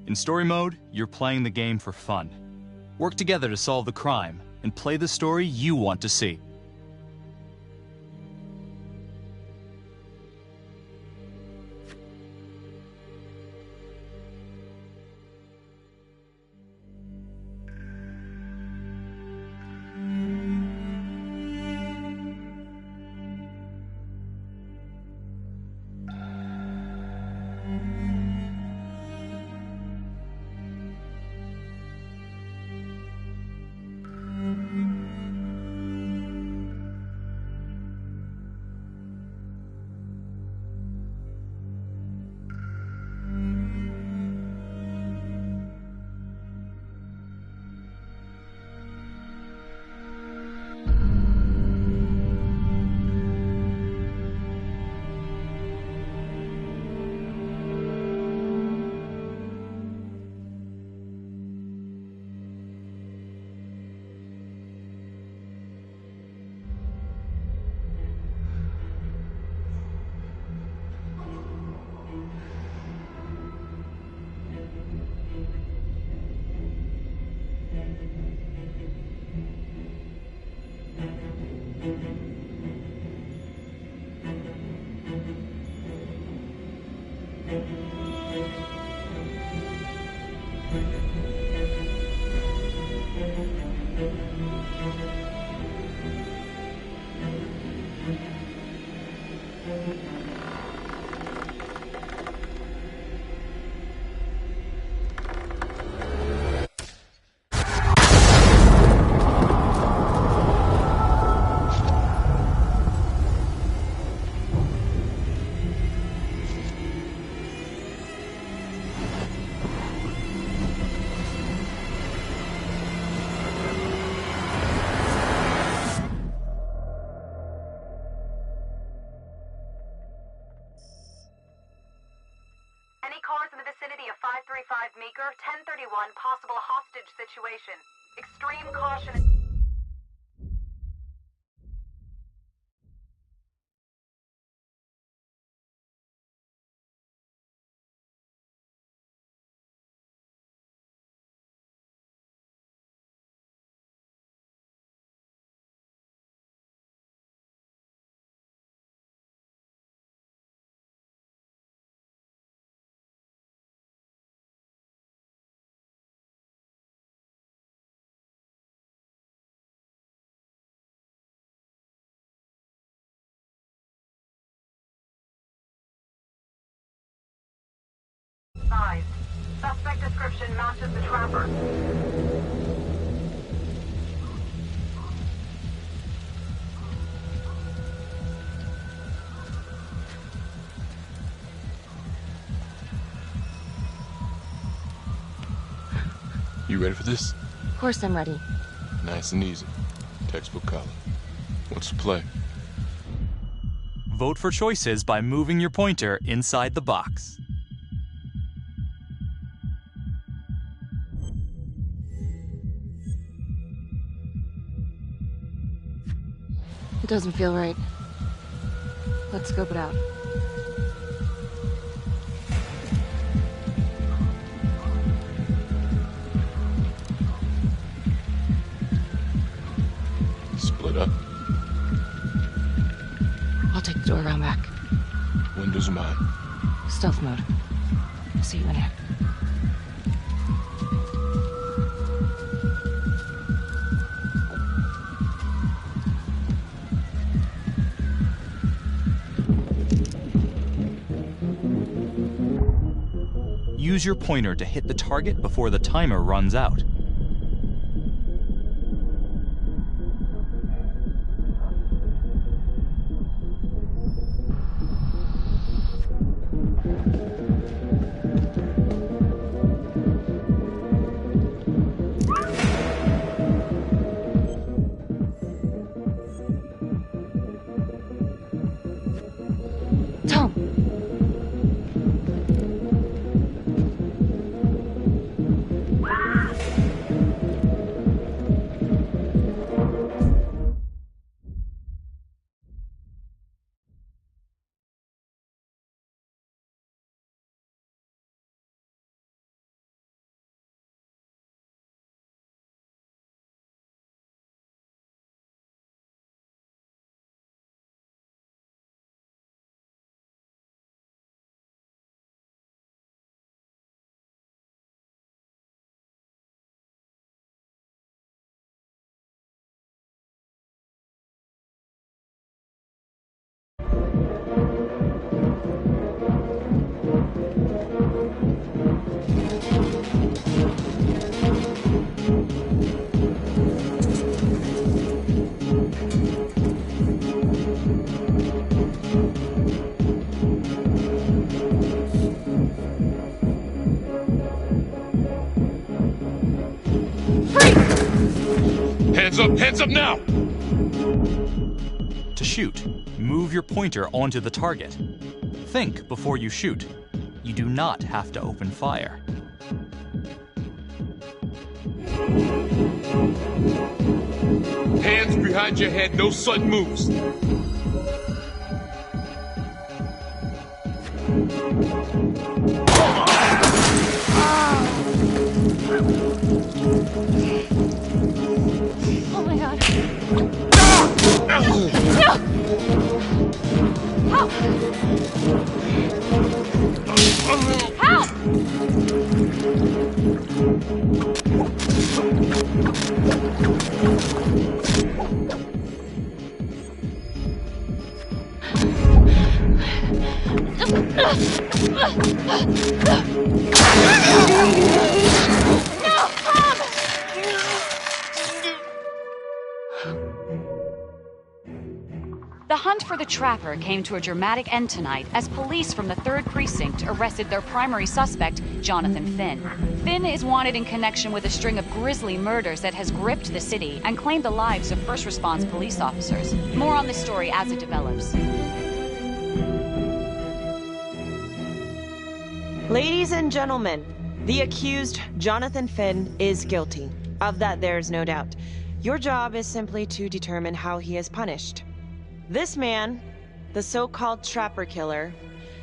In story mode, you're playing the game for fun. Work together to solve the crime and play the story you want to see. Meeker, 1031, possible hostage situation. Extreme caution. Suspect description matches the trapper. You ready for this? Of course I'm ready. Nice and easy. Textbook column. What's the play? Vote for choices by moving your pointer inside the box. It doesn't feel right. Let's scope it out. Split up. I'll take the door around back. Windows mine. Stealth mode. I'll see you in here. Use your pointer to hit the target before the timer runs out. Tom! Hands up now! To shoot, move your pointer onto the target. Think before you shoot. You do not have to open fire. Hands behind your head, no sudden moves. Oh my god. Help! Help! The hunt for the Trapper came to a dramatic end tonight as police from the 3rd Precinct arrested their primary suspect, Jonathan Finn. Finn is wanted in connection with a string of grisly murders that has gripped the city and claimed the lives of first response police officers. More on this story as it develops. Ladies and gentlemen, the accused, Jonathan Finn, is guilty. Of that, there is no doubt. Your job is simply to determine how he is punished. This man, the so-called Trapper Killer,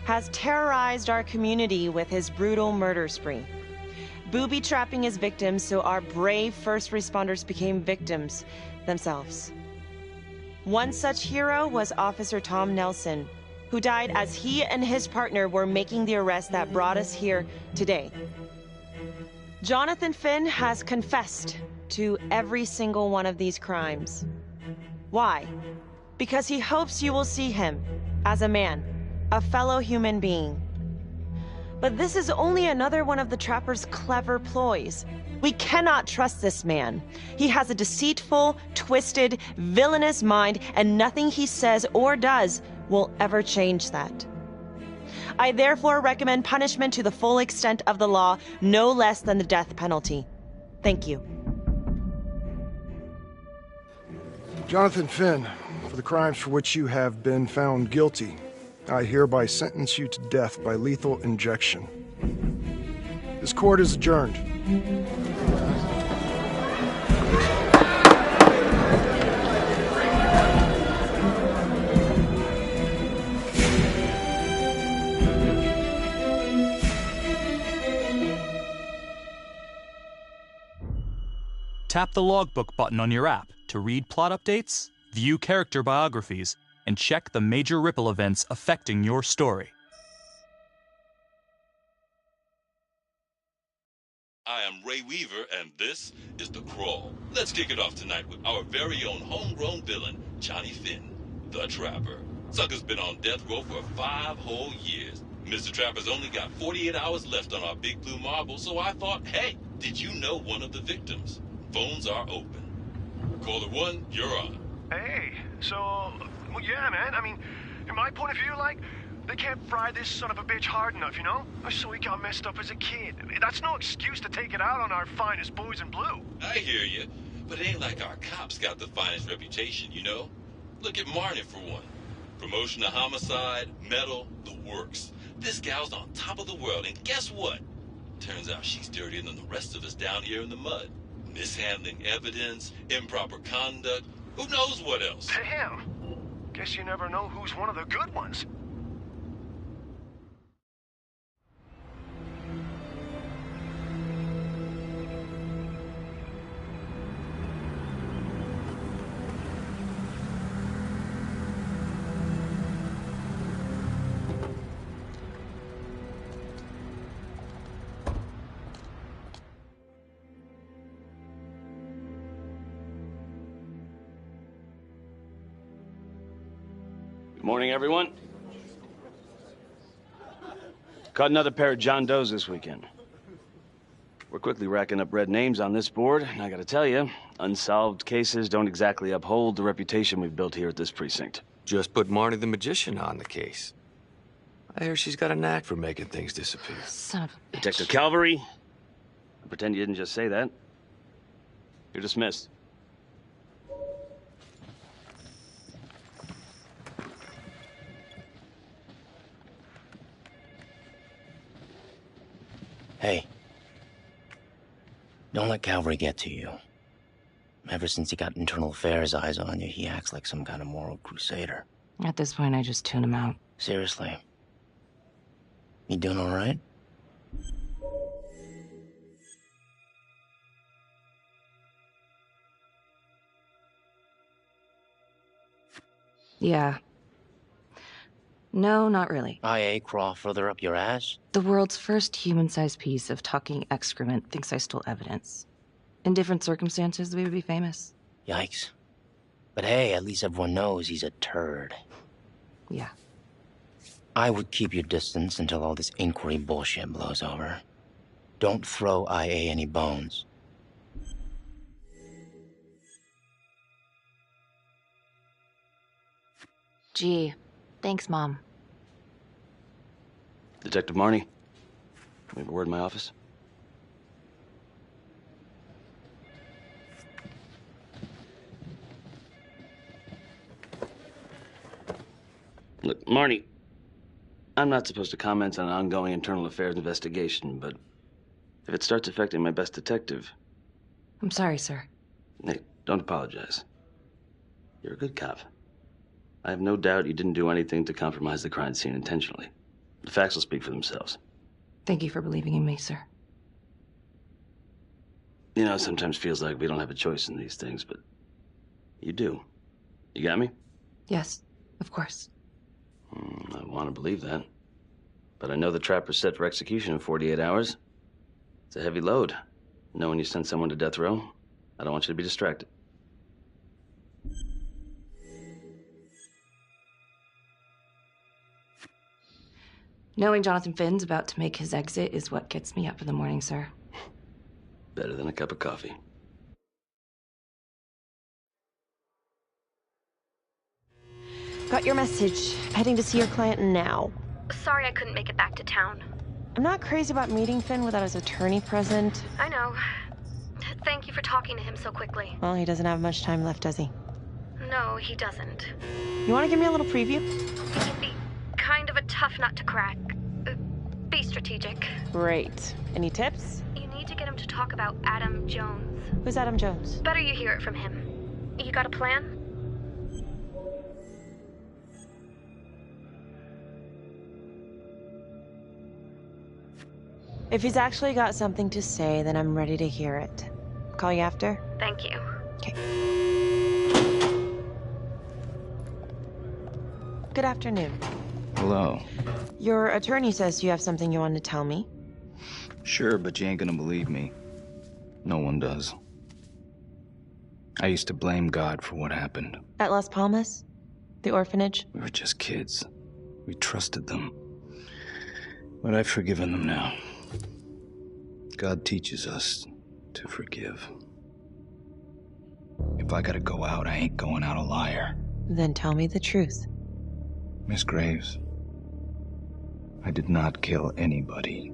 has terrorized our community with his brutal murder spree, booby-trapping his victims so our brave first responders became victims themselves. One such hero was Officer Tom Nelson, who died as he and his partner were making the arrest that brought us here today. Jonathan Finn has confessed to every single one of these crimes. Why? Because he hopes you will see him as a man, a fellow human being. But this is only another one of the Trapper's clever ploys. We cannot trust this man. He has a deceitful, twisted, villainous mind, and nothing he says or does will ever change that. I therefore recommend punishment to the full extent of the law, no less than the death penalty. Thank you. Jonathan Finn, for the crimes for which you have been found guilty, I hereby sentence you to death by lethal injection. This court is adjourned. Tap the logbook button on your app to read plot updates, view character biographies, and check the major ripple events affecting your story. I am Ray Weaver, and this is The Crawl. Let's kick it off tonight with our very own homegrown villain, Johnny Finn, the Trapper. Sucker's been on death row for 5 whole years. Mr. Trapper's only got 48 hours left on our big blue marble, so I thought, hey, did you know one of the victims? Phones are open. Caller 1, you're on. Hey, so, well, yeah, man, I mean, in my point of view, like, they can't fry this son of a bitch hard enough, you know? So he got messed up as a kid. That's no excuse to take it out on our finest boys in blue. I hear you, but it ain't like our cops got the finest reputation, you know? Look at Marnie, for one. Promotion to homicide, medal, the works. This gal's on top of the world, and guess what? Turns out she's dirtier than the rest of us down here in the mud. Mishandling evidence, improper conduct, who knows what else? Damn. Guess you never know who's one of the good ones. Good morning, everyone. Caught another pair of John Does this weekend. We're We're quickly racking up red names on this board, and I gotta tell you, unsolved cases don't exactly uphold the reputation we've built here at this precinct. Just put Marnie the Magician on the case. I hear she's got a knack for making things disappear. Son of a bitch. Detective Calvary, pretend you didn't just say that. You're dismissed. Hey. Don't let Calvary get to you. Ever since he got internal affairs eyes on you, he acts like some kind of moral crusader. At this point, I just tune him out. Seriously. You doing all right? Yeah. No, not really. IA crawl further up your ass? The world's first human-sized piece of talking excrement thinks I stole evidence. In different circumstances, we would be famous. Yikes. But hey, at least everyone knows he's a turd. Yeah. I would keep your distance until all this inquiry bullshit blows over. Don't throw IA any bones. Gee, thanks, Mom. Detective Marnie, can we have a word in my office? Look, Marnie, I'm not supposed to comment on an ongoing internal affairs investigation, but if it starts affecting my best detective... I'm sorry, sir. Hey, don't apologize. You're a good cop. I have no doubt you didn't do anything to compromise the crime scene intentionally. The facts will speak for themselves. Thank you for believing in me, sir. You know, it sometimes feels like we don't have a choice in these things, but you do. You got me? Yes, of course. I want to believe that. But I know the trapper's set for execution in 48 hours. It's a heavy load. Knowing you send someone to death row, I don't want you to be distracted. Knowing Jonathan Finn's about to make his exit is what gets me up in the morning, sir. Better than a cup of coffee. Got your message. Heading to see your client now. Sorry I couldn't make it back to town. I'm not crazy about meeting Finn without his attorney present. I know. Thank you for talking to him so quickly. Well, he doesn't have much time left, does he? No, he doesn't. You want to give me a little preview? He can be kind of a tough nut to crack. Be strategic. Great. Any tips? You need to get him to talk about Adam Jones. Who's Adam Jones? Better you hear it from him. You got a plan? If he's actually got something to say, then I'm ready to hear it. Call you after? Thank you. Okay. Good afternoon. Hello. Your attorney says you have something you want to tell me. Sure, but you ain't gonna believe me. No one does. I used to blame God for what happened. At Las Palmas? The orphanage? We were just kids. We trusted them. But I've forgiven them now. God teaches us to forgive. If I gotta go out, I ain't going out a liar. Then tell me the truth. Miss Graves, I did not kill anybody.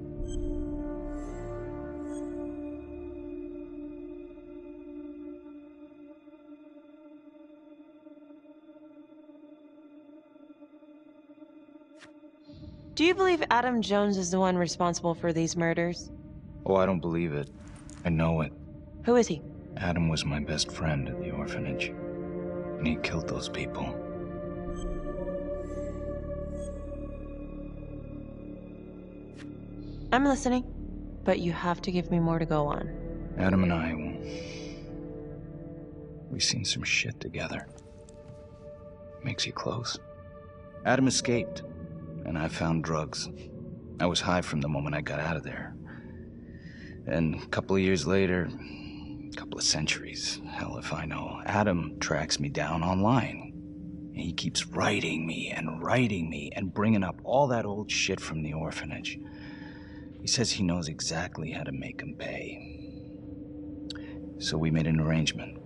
Do you believe Adam Jones is the one responsible for these murders? Oh, I don't believe it. I know it. Who is he? Adam was my best friend at the orphanage, and he killed those people. I'm listening, but you have to give me more to go on. Adam and I, we've seen some shit together. Makes you close. Adam escaped, and I found drugs. I was high from the moment I got out of there. And a couple of years later, a couple of centuries, hell if I know, Adam tracks me down online. And he keeps writing me and bringing up all that old shit from the orphanage. He says he knows exactly how to make him pay. So we made an arrangement.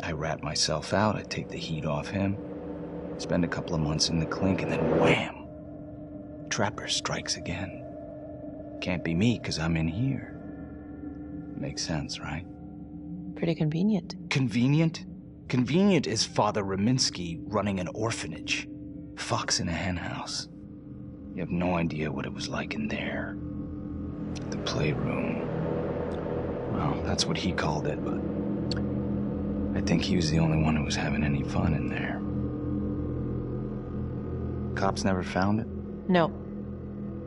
I rat myself out, I take the heat off him, spend a couple of months in the clink, and then wham! Trapper strikes again. Can't be me, 'cause I'm in here. Makes sense, right? Pretty convenient. Convenient? Convenient is Father Raminsky running an orphanage. Fox in a henhouse. You have no idea what it was like in there. The playroom. Well, that's what he called it, but I think he was the only one who was having any fun in there. Cops never found it? No.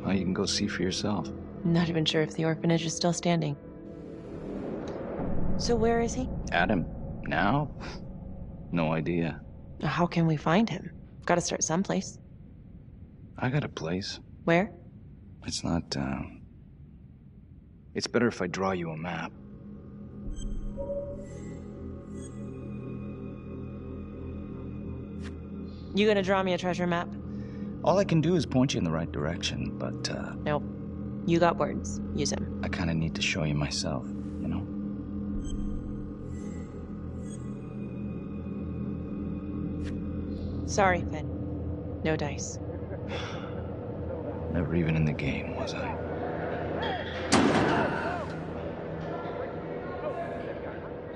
Well, you can go see for yourself. Not even sure if the orphanage is still standing. So where is he? Adam? Now? No idea. How can we find him? Gotta start someplace. I got a place. Where? It's not, It's better if I draw you a map. You gonna draw me a treasure map? All I can do is point you in the right direction, but, Nope. You got words. Use them. I kinda need to show you myself, you know? Sorry, Finn. No dice. Never even in the game, was I?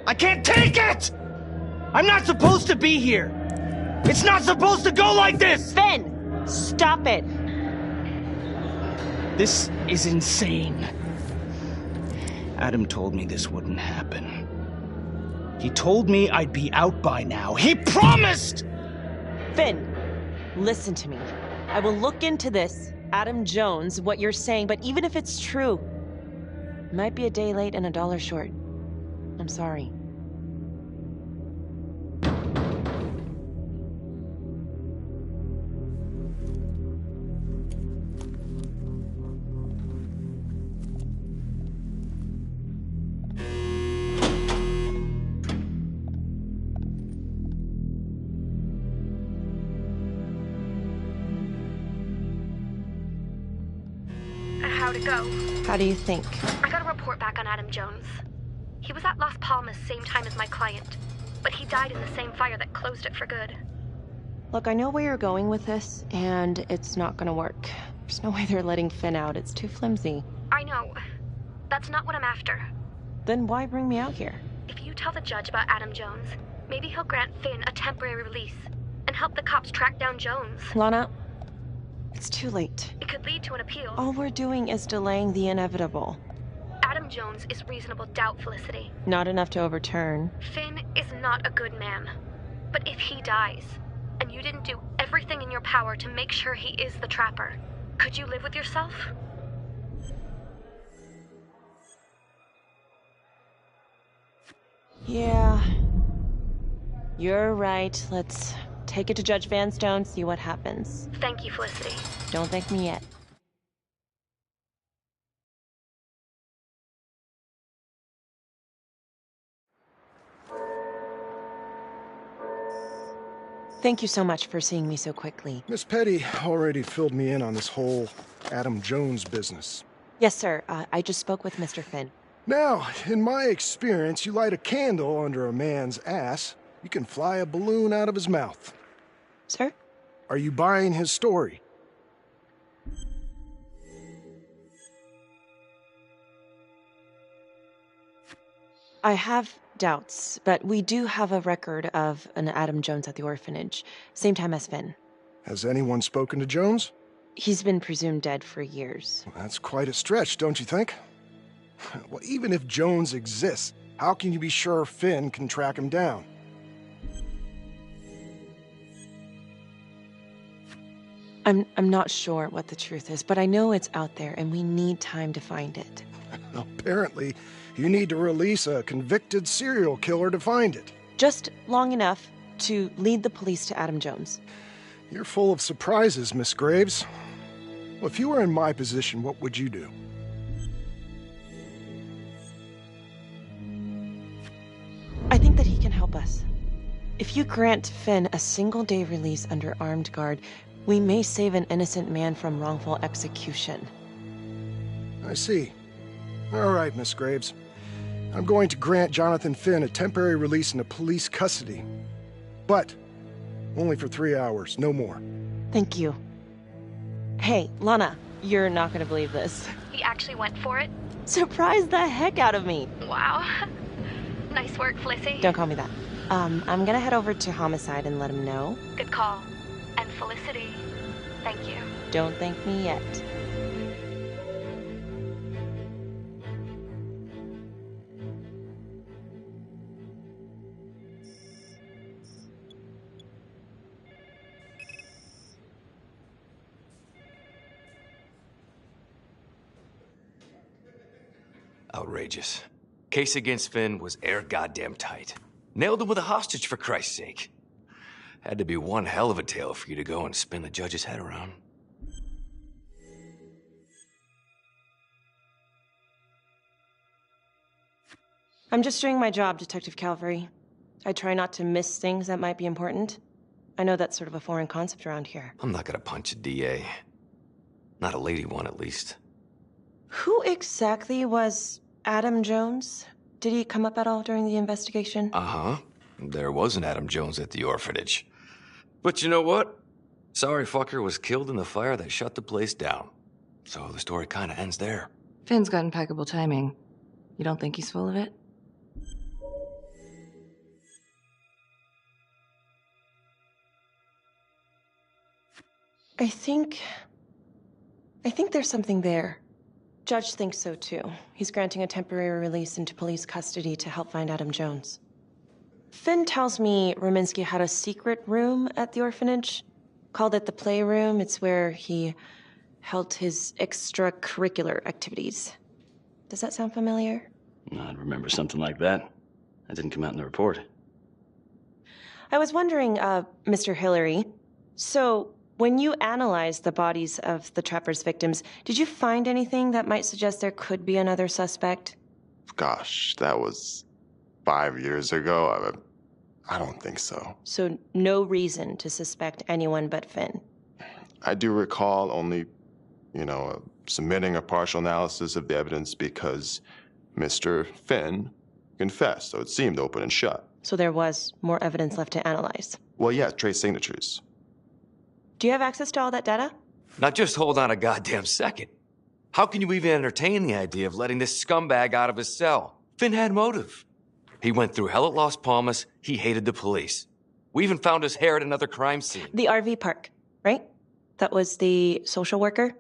I can't take it! I'm not supposed to be here! It's not supposed to go like this! Finn! Stop it! This is insane. Adam told me this wouldn't happen. He told me I'd be out by now. He promised! Finn, listen to me. I will look into this, Adam Jones, what you're saying, but even if it's true, it might be a day late and $1 short. I'm sorry. How'd it go? How do you think? I got a report back on Adam Jones. He was at Las Palmas same time as my client, but he died in the same fire that closed it for good. Look, I know where you're going with this, and it's not gonna work. There's no way they're letting Finn out. It's too flimsy. I know. That's not what I'm after. Then why bring me out here? If you tell the judge about Adam Jones, maybe he'll grant Finn a temporary release and help the cops track down Jones. Lana, it's too late. It could lead to an appeal. All we're doing is delaying the inevitable. Adam Jones is reasonable doubt, Felicity. Not enough to overturn. Finn is not a good man. But if he dies, and you didn't do everything in your power to make sure he is the trapper, could you live with yourself? Yeah. You're right. Let's take it to Judge Vanstone, see what happens. Thank you, Felicity. Don't thank me yet. Thank you so much for seeing me so quickly. Miss Petty already filled me in on this whole Adam Jones business. Yes, sir. I just spoke with Mr. Finn. Now, in my experience, you light a candle under a man's ass, you can fly a balloon out of his mouth. Sir? Are you buying his story? I have doubts, but we do have a record of an Adam Jones at the orphanage. Same time as Finn. Has anyone spoken to Jones? He's been presumed dead for years. Well, that's quite a stretch, don't you think? Well, even if Jones exists, how can you be sure Finn can track him down? I'm not sure what the truth is, but I know it's out there, and we need time to find it. Apparently, you need to release a convicted serial killer to find it. Just long enough to lead the police to Adam Jones. You're full of surprises, Miss Graves. Well, if you were in my position, what would you do? I think that he can help us. If you grant Finn a single-day release under armed guard, we may save an innocent man from wrongful execution. I see. All right, Miss Graves. I'm going to grant Jonathan Finn a temporary release into police custody. But only for 3 hours, no more. Thank you. Hey, Lana, you're not gonna believe this. He actually went for it? Surprised the heck out of me. Wow. Nice work, Felicity. Don't call me that. I'm gonna head over to Homicide and let him know. Good call. And Felicity, thank you. Don't thank me yet. Outrageous. Case against Finn was air goddamn tight. Nailed him with a hostage, for Christ's sake. Had to be one hell of a tale for you to go and spin the judge's head around. I'm just doing my job, Detective Calvary. I try not to miss things that might be important. I know that's sort of a foreign concept around here. I'm not gonna punch a DA. Not a lady one, at least. Who exactly was Adam Jones? Did he come up at all during the investigation? Uh-huh. There was an Adam Jones at the orphanage. But you know what? Sorry fucker was killed in the fire that shut the place down. So the story kinda ends there. Finn's got impeccable timing. You don't think he's full of it? I think there's something there. Judge thinks so too. He's granting a temporary release into police custody to help find Adam Jones. Finn tells me Rominsky had a secret room at the orphanage. Called it the playroom. It's where he held his extracurricular activities. Does that sound familiar? I'd remember something like that. That didn't come out in the report. I was wondering, Mr. Hillary, so when you analyzed the bodies of the Trapper's victims, did you find anything that might suggest there could be another suspect? Gosh, that was 5 years ago. I don't think so. So no reason to suspect anyone but Finn? I do recall only, submitting a partial analysis of the evidence because Mr. Finn confessed, so it seemed open and shut. So there was more evidence left to analyze? Well, yeah, trace signatures. Do you have access to all that data? Now just hold on a goddamn second. How can you even entertain the idea of letting this scumbag out of his cell? Finn had motive. He went through hell at Las Palmas. He hated the police. We even found his hair at another crime scene. The RV park, right? That was the social worker?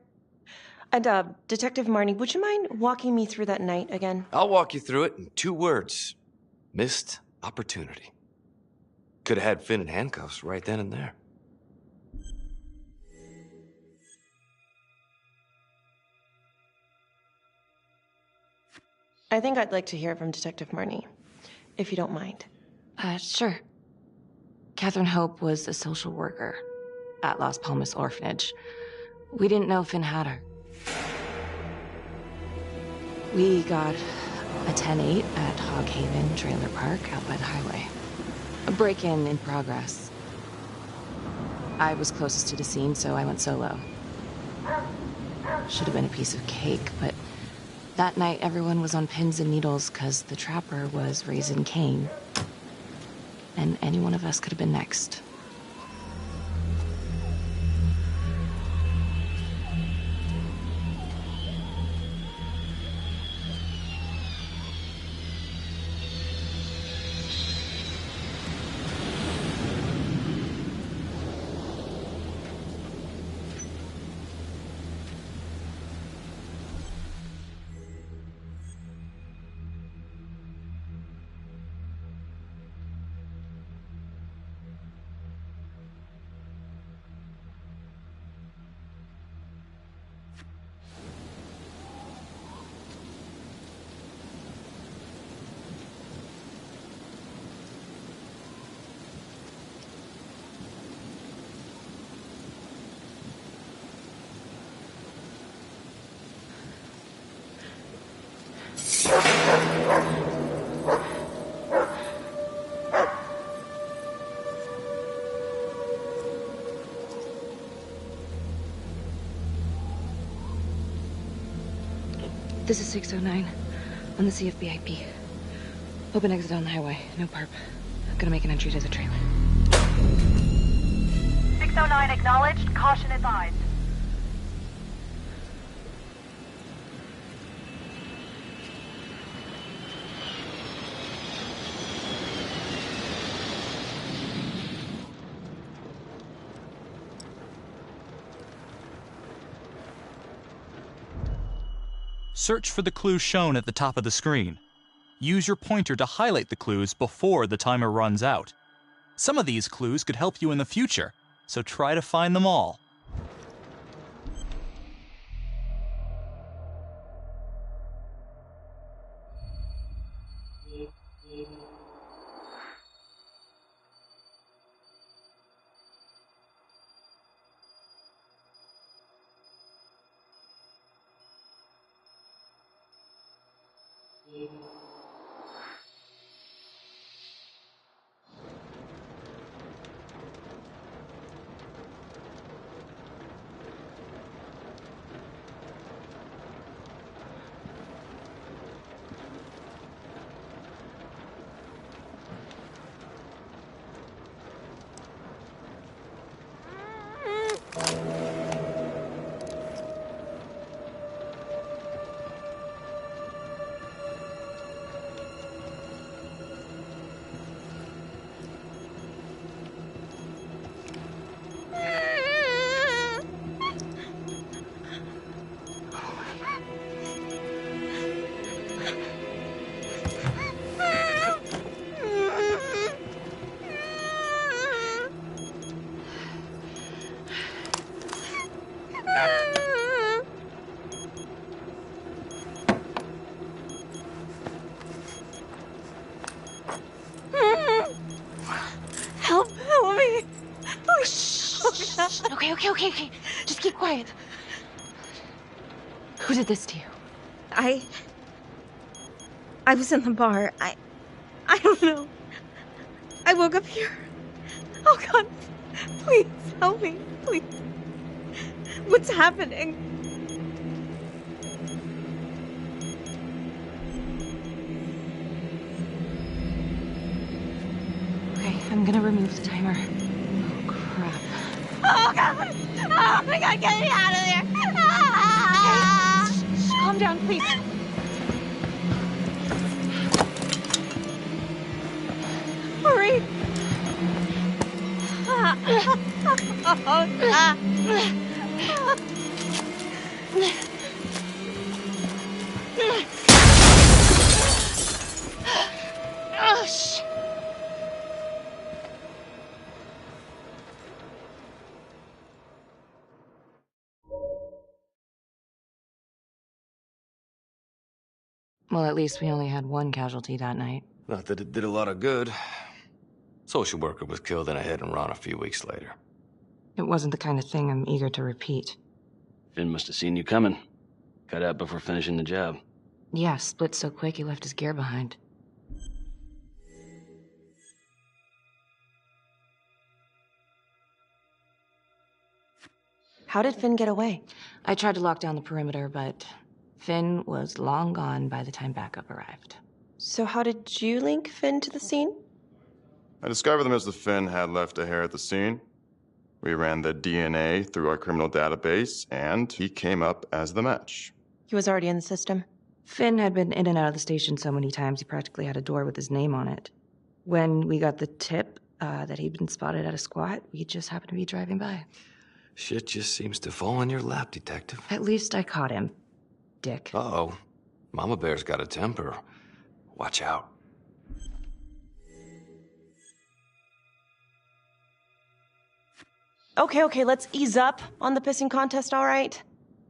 And, Detective Marnie, would you mind walking me through that night again? I'll walk you through it in 2 words. Missed opportunity. Could have had Finn in handcuffs right then and there. I think I'd like to hear from Detective Marnie, if you don't mind. Sure. Catherine Hope was a social worker at Las Palmas Orphanage. We didn't know Finn had her. We got a 10-8 at Hog Haven Trailer Park out by the highway. A break-in in progress. I was closest to the scene, so I went solo. Should have been a piece of cake, but that night everyone was on pins and needles because the Trapper was raising Cain. And any one of us could have been next. This is 609 on the CFBIP. Open exit on the highway. No perp. Gonna make an entry to the trailer. 609 acknowledged. Caution advised. Search for the clues shown at the top of the screen. Use your pointer to highlight the clues before the timer runs out. Some of these clues could help you in the future, so try to find them all. Help me. Please. Okay. Just keep quiet. Who did this to you? I was in the bar. I don't know. I woke up here. Oh God, please help me, please. What's happening? Okay, I'm gonna remove the timer. Oh, crap. Oh God! Oh my God, get me out of there! Okay, calm down, please. Hurry! Oh, shit. Well, at least we only had one casualty that night. Not that it did a lot of good. Social worker was killed in a hit and run a few weeks later. It wasn't the kind of thing I'm eager to repeat. Finn must have seen you coming. Got out before finishing the job. Yeah, split so quick he left his gear behind. How did Finn get away? I tried to lock down the perimeter, but Finn was long gone by the time backup arrived. So how did you link Finn to the scene? I discovered that Mr. Finn had left a hair at the scene. We ran the DNA through our criminal database, and he came up as the match. He was already in the system. Finn had been in and out of the station so many times he practically had a door with his name on it. When we got the tip that he'd been spotted at a squat, we just happened to be driving by. Shit just seems to fall in your lap, Detective. At least I caught him, dick. Uh-oh. Mama Bear's got a temper. Watch out. Okay, let's ease up on the pissing contest, all right?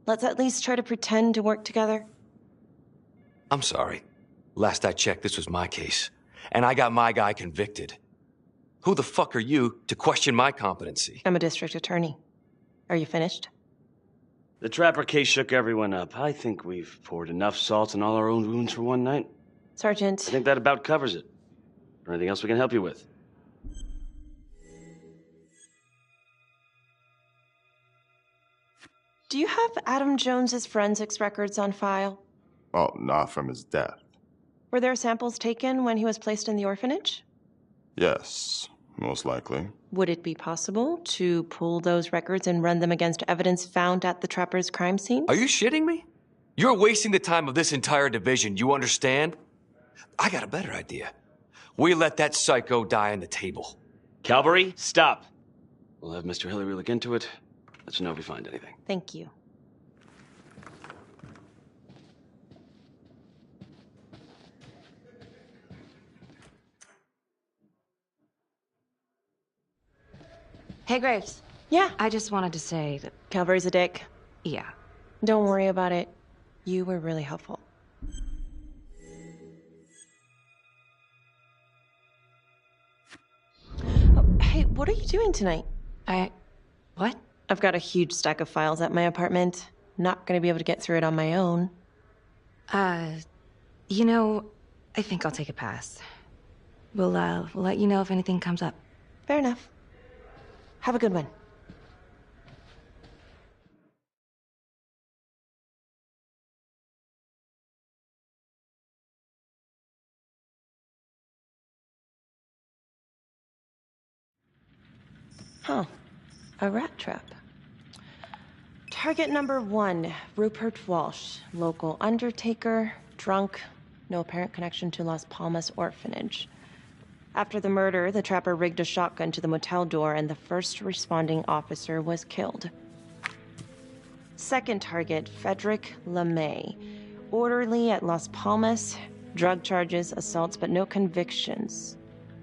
Let's at least try to pretend to work together. I'm sorry. Last I checked, this was my case. And I got my guy convicted. Who the fuck are you to question my competency? I'm a district attorney. Are you finished? The Trapper case shook everyone up. I think we've poured enough salt in all our own wounds for one night. Sergeant. I think that about covers it. Or anything else we can help you with? Do you have Adam Jones's forensics records on file? Well, not from his death. Were there samples taken when he was placed in the orphanage? Yes, most likely. Would it be possible to pull those records and run them against evidence found at the Trapper's crime scene? Are you shitting me? You're wasting the time of this entire division, you understand? I got a better idea. We let that psycho die on the table. Cavalry, stop. We'll have Mr. Hillary look into it. Let you know if we find anything. Thank you. Hey, Graves. Yeah? I just wanted to say that... Calvary's a dick. Yeah. Don't worry about it. You were really helpful. Oh, hey, what are you doing tonight? What? I've got a huge stack of files at my apartment. Not gonna be able to get through it on my own. You know, I think I'll take a pass. We'll let you know if anything comes up. Fair enough. Have a good one. Huh. A rat trap. Target number 1, Rupert Walsh, local undertaker, drunk, no apparent connection to Las Palmas orphanage. After the murder, the trapper rigged a shotgun to the motel door and the first responding officer was killed. Second target, Frederick LeMay, orderly at Las Palmas, drug charges, assaults, but no convictions.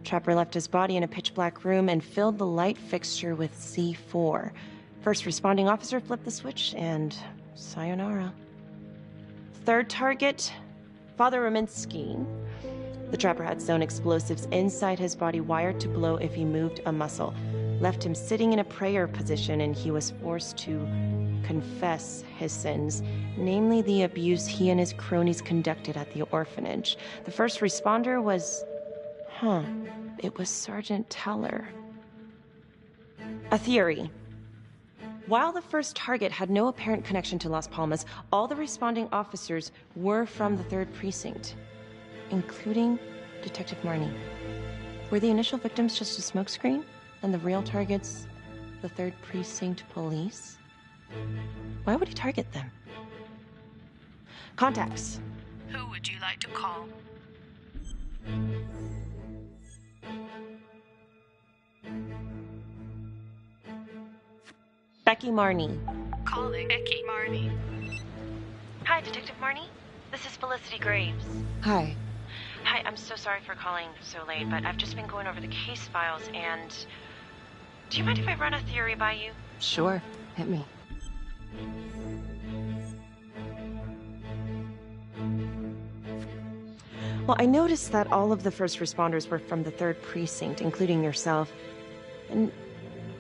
Trapper left his body in a pitch-black room and filled the light fixture with C4. First responding officer flipped the switch, and sayonara. Third target, Father Rominsky. The trapper had sewn explosives inside his body, wired to blow if he moved a muscle. Left him sitting in a prayer position, and he was forced to confess his sins, namely the abuse he and his cronies conducted at the orphanage. The first responder was... it was Sergeant Teller. A theory. While the first target had no apparent connection to Las Palmas, all the responding officers were from the 3rd Precinct, including Detective Marnie. Were the initial victims just a smokescreen, and the real targets the 3rd Precinct police? Why would he target them? Contacts. Who would you like to call? Becky Marnie. Calling Becky Marnie. Hi, Detective Marnie. This is Felicity Graves. Hi. Hi, I'm so sorry for calling so late, but I've just been going over the case files and... Do you mind if I run a theory by you? Sure. Hit me. Well, I noticed that all of the first responders were from the 3rd Precinct, including yourself. And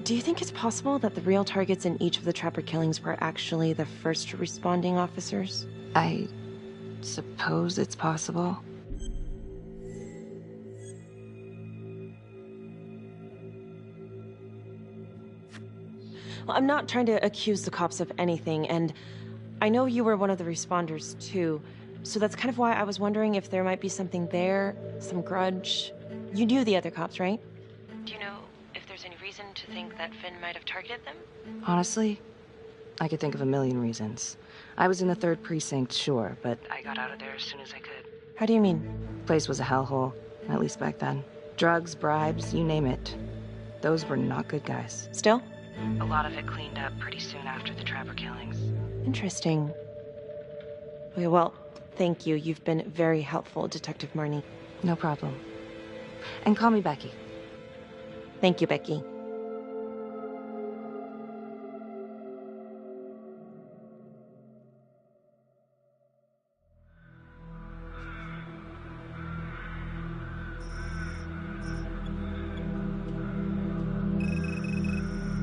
do you think it's possible that the real targets in each of the Trapper killings were actually the first responding officers? I suppose it's possible. Well, I'm not trying to accuse the cops of anything, and I know you were one of the responders, too. So that's kind of why I was wondering if there might be something there, some grudge. You knew the other cops, right? Do you know if there's any reason to think that Finn might have targeted them? Honestly, I could think of a million reasons. I was in the 3rd Precinct, sure, but I got out of there as soon as I could. How do you mean? Place was a hellhole, at least back then. Drugs, bribes, you name it. Those were not good guys. Still? A lot of it cleaned up pretty soon after the Trapper killings. Interesting. Okay, well, thank you. You've been very helpful, Detective Marnie. No problem. And call me Becky. Thank you, Becky.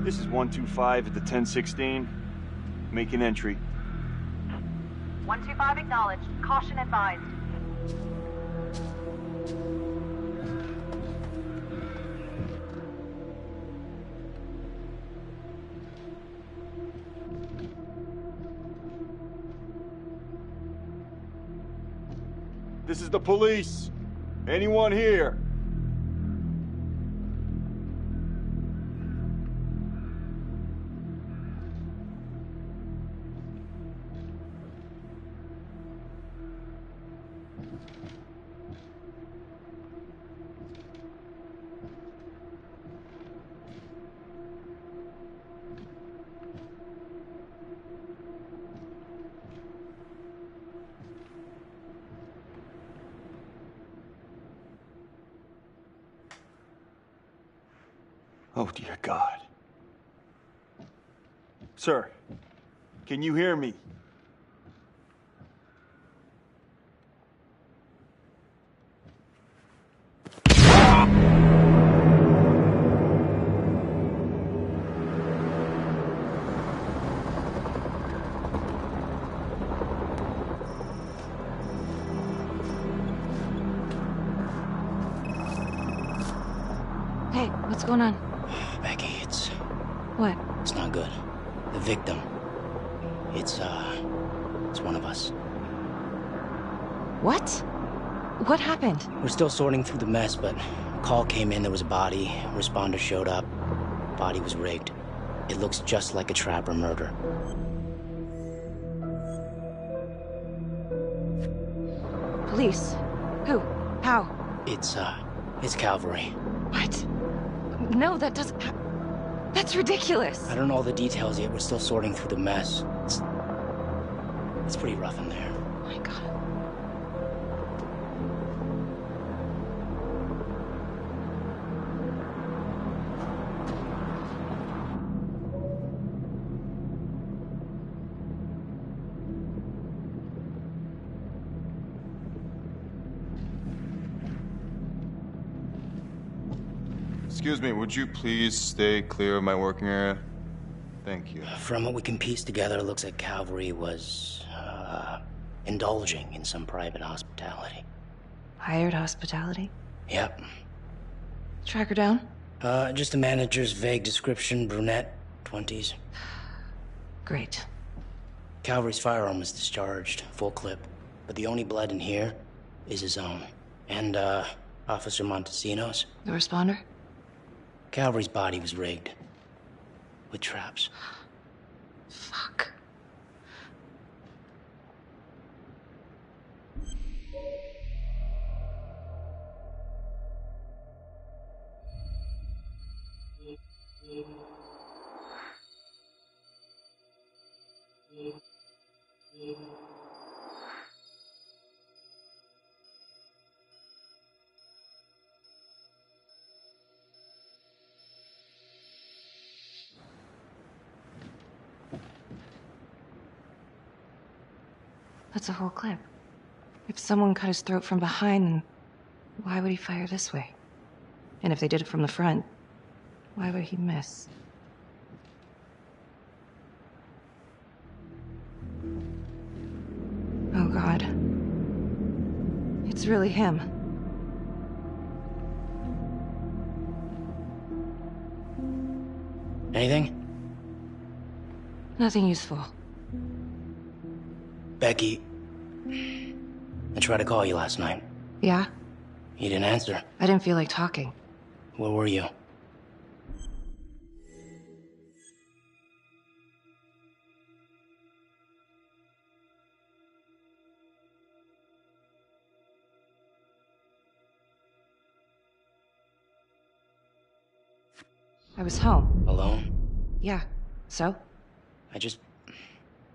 This is 125 at the 1016. Make an entry. 125 acknowledged. Caution advised. This is the police. Anyone here? Oh, dear God. Sir, can you hear me? Hey, what's going on? Becky, it's... What? It's not good. The victim. It's one of us. What? What happened? We're still sorting through the mess, but a call came in, there was a body. Responder showed up. Body was rigged. It looks just like a trapper murder. Police? Who? How? It's Calvary. What? No, that doesn't... That's ridiculous. I don't know all the details yet. We're still sorting through the mess. It's pretty rough in there. Oh my God. Excuse me, would you please stay clear of my working area? Thank you. From what we can piece together, it looks like Calvary was, indulging in some private hospitality. Hired hospitality? Yep. Track her down? Just the manager's vague description, brunette, 20s. Great. Calvary's firearm was discharged, full clip. But the only blood in here is his own. And, Officer Montesino's. The responder? Calvary's body was rigged. With traps. Fuck. That's a whole clip. If someone cut his throat from behind, then why would he fire this way? And if they did it from the front, why would he miss? Oh, God. It's really him. Anything? Nothing useful. Becky, I tried to call you last night. Yeah? You didn't answer. I didn't feel like talking. Where were you? I was home. Alone? Yeah. So?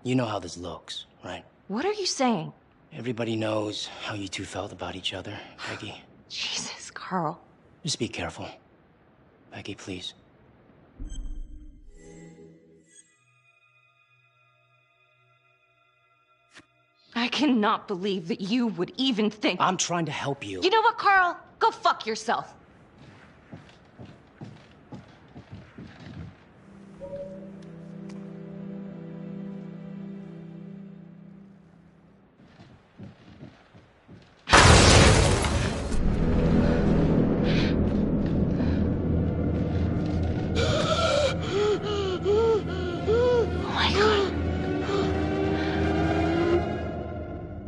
You know how this looks, right? What are you saying? Everybody knows how you two felt about each other, Becky. Jesus, Carl. Just be careful. Becky, please. I cannot believe that you would even think... I'm trying to help you. You know what, Carl? Go fuck yourself.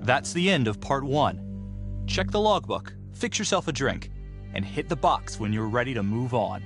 That's the end of part 1. check the logbook, fix yourself a drink, and hit the box when you're ready to move on.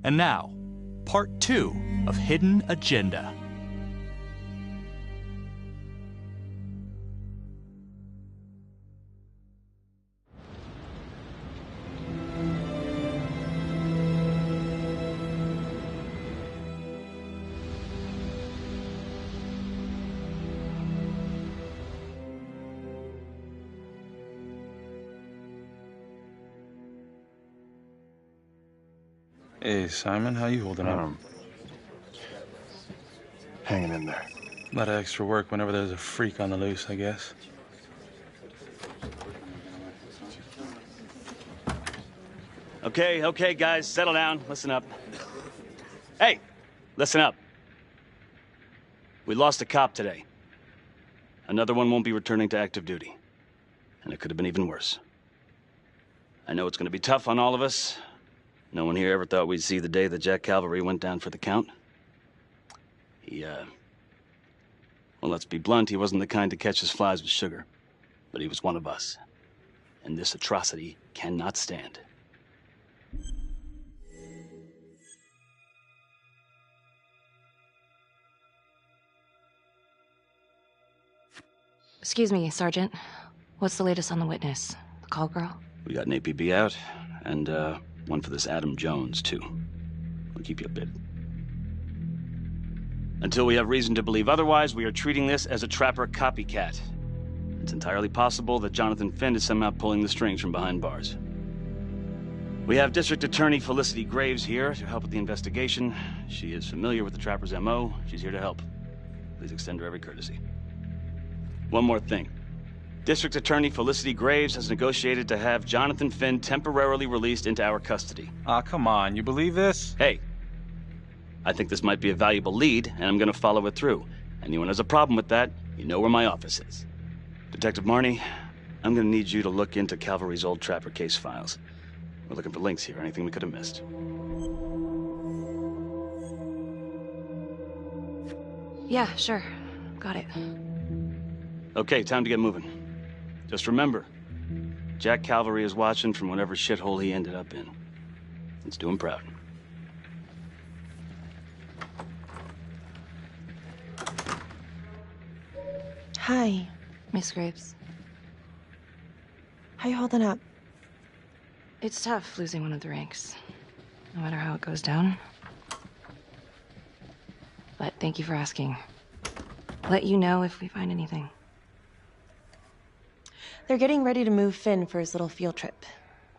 And now, part 2 of Hidden Agenda. Hey, Simon, how you holding up? Hanging in there. A lot of extra work whenever there's a freak on the loose, I guess. Okay, guys, settle down. Listen up. Hey, listen up. We lost a cop today. Another one won't be returning to active duty. And it could have been even worse. I know it's going to be tough on all of us. No one here ever thought we'd see the day that Jack Calvary went down for the count. Well, let's be blunt, he wasn't the kind to catch his flies with sugar. But he was one of us. And this atrocity cannot stand. Excuse me, Sergeant. What's the latest on the witness? The call girl? We got an APB out, and, one for this Adam Jones, too. We'll keep you updated. Until we have reason to believe otherwise, we are treating this as a trapper copycat. It's entirely possible that Jonathan Finn is somehow pulling the strings from behind bars. We have District Attorney Felicity Graves here to help with the investigation. She is familiar with the trapper's MO. She's here to help. Please extend her every courtesy. One more thing. District Attorney Felicity Graves has negotiated to have Jonathan Finn temporarily released into our custody. Aw, come on, you believe this? Hey, I think this might be a valuable lead, and I'm gonna follow it through. Anyone has a problem with that, you know where my office is. Detective Marnie, I'm gonna need you to look into Calvary's old trapper case files. We're looking for links here, anything we could have missed. Yeah, sure. Got it. Okay, time to get moving. Just remember, Jack Calvary is watching from whatever shithole he ended up in. Let's do him proud. Hi. Miss Graves. How you holding up? It's tough losing one of the ranks, no matter how it goes down. But thank you for asking. Let you know if we find anything. They're getting ready to move Finn for his little field trip.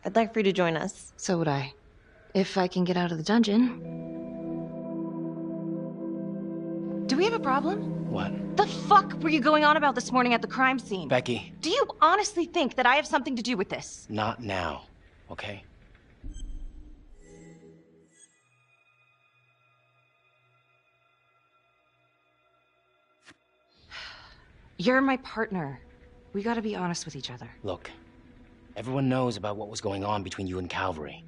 I'd like for you to join us. So would I. If I can get out of the dungeon. Do we have a problem? What? The fuck were you going on about this morning at the crime scene? Becky. Do you honestly think that I have something to do with this? Not now, okay? You're my partner. We gotta be honest with each other. Look, Everyone knows about what was going on between you and Calvary.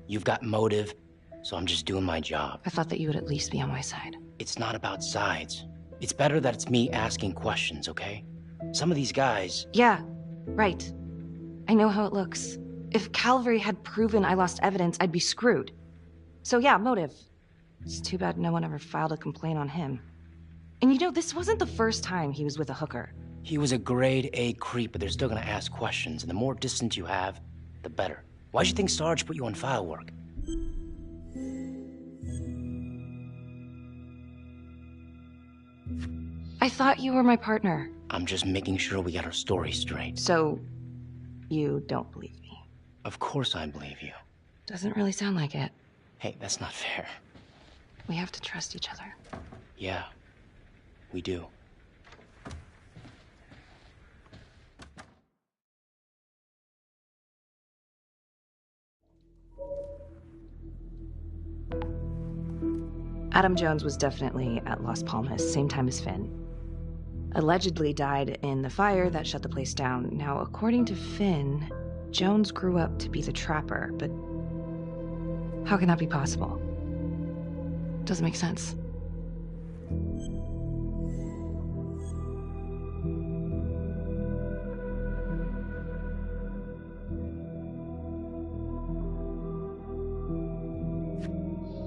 You've got motive, so I'm just doing my job. I thought that you would at least be on my side. It's not about sides. It's better that it's me asking questions, okay? Some of these guys... Yeah, right. I know how it looks. If Calvary had proven I lost evidence, I'd be screwed. So yeah, motive. It's too bad no one ever filed a complaint on him. And you know, this wasn't the first time he was with a hooker. He was a grade A creep, but they're still gonna ask questions, and the more distance you have, the better. Why'd you think Sarge put you on file work? I thought you were my partner. I'm just making sure we get our story straight. So, you don't believe me? Of course I believe you. Doesn't really sound like it. Hey, that's not fair. We have to trust each other. Yeah, we do. Adam Jones was definitely at Las Palmas, same time as Finn. Allegedly died in the fire that shut the place down. Now, according to Finn, Jones grew up to be the trapper, but how can that be possible? Doesn't make sense.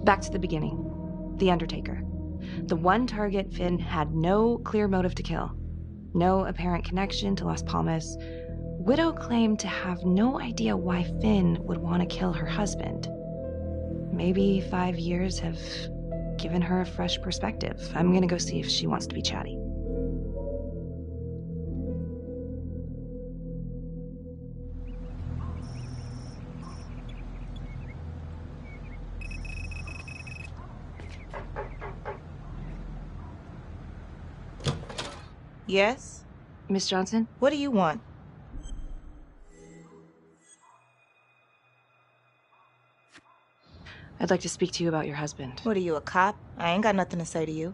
Back to the beginning. The Undertaker. The one target Finn had no clear motive to kill. No apparent connection to Las Palmas. Widow claimed to have no idea why Finn would want to kill her husband. Maybe 5 years have given her a fresh perspective. I'm gonna go see if she wants to be chatty. Yes? Miss Johnson? What do you want? I'd like to speak to you about your husband. What are you, a cop? I ain't got nothing to say to you.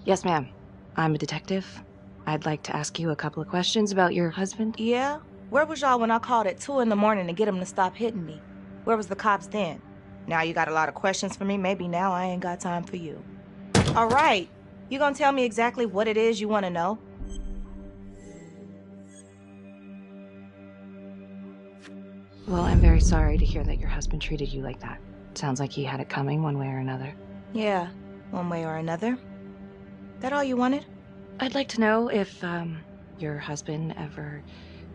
Yes, ma'am. I'm a detective. I'd like to ask you a couple of questions about your husband. Yeah? Where was y'all when I called at 2 in the morning to get him to stop hitting me? Where was the cops then? Now you got a lot of questions for me. Maybe now I ain't got time for you. All right. You gonna tell me exactly what it is you want to know? Well, I'm very sorry to hear that your husband treated you like that. Sounds like he had it coming one way or another. Yeah, one way or another. That all you wanted? I'd like to know if, your husband ever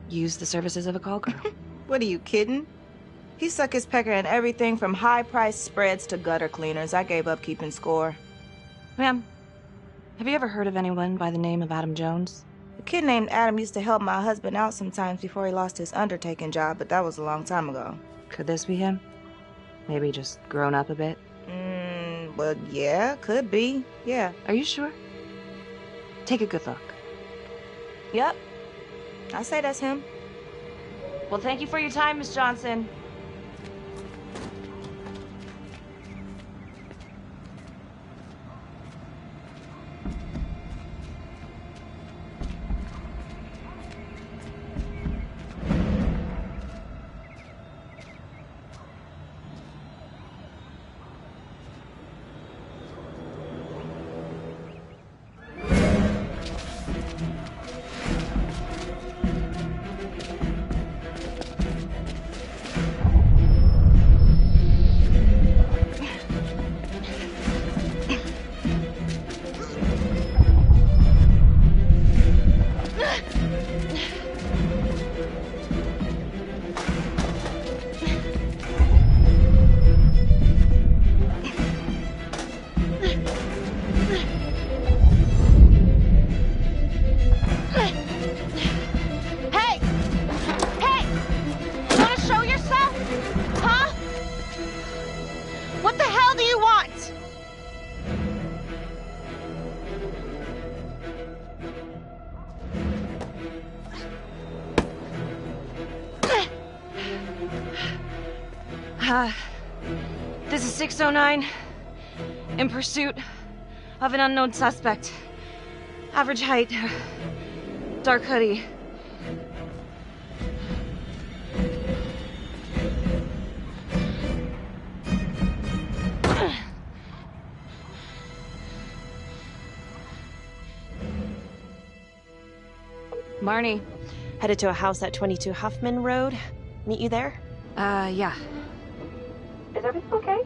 used the services of a call girl. What, are you kidding? He suck his pecker in everything from high-priced spreads to gutter cleaners. I gave up keeping score. Ma'am, have you ever heard of anyone by the name of Adam Jones? A kid named Adam used to help my husband out sometimes before he lost his undertaking job, but that was a long time ago. Could this be him? Maybe just grown up a bit? Well, yeah, could be. Yeah. Are you sure? Take a good look. Yep. I say that's him. Well, thank you for your time, Miss Johnson. This is 609. In pursuit of an unknown suspect. Average height, dark hoodie. Marnie. Headed to a house at 22 Huffman Road. Meet you there? Yeah. Is everything okay?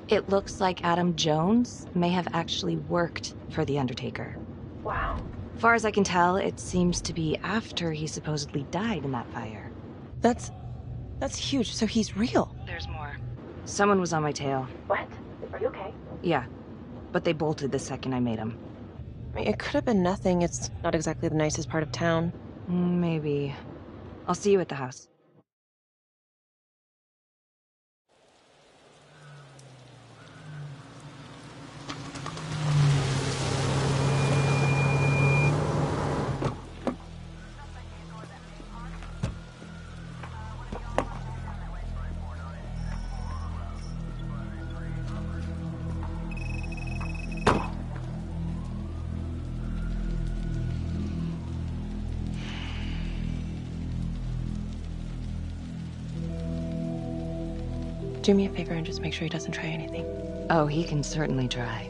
It looks like Adam Jones may have actually worked for the Undertaker. Wow. Far as I can tell, it seems to be after he supposedly died in that fire. That's huge. So he's real. There's more. Someone was on my tail. What? Are you okay? Yeah, but they bolted the second I made them. I mean, it could have been nothing. It's not exactly the nicest part of town. Maybe. I'll see you at the house. Do me a favor and just make sure he doesn't try anything. Oh, he can certainly try.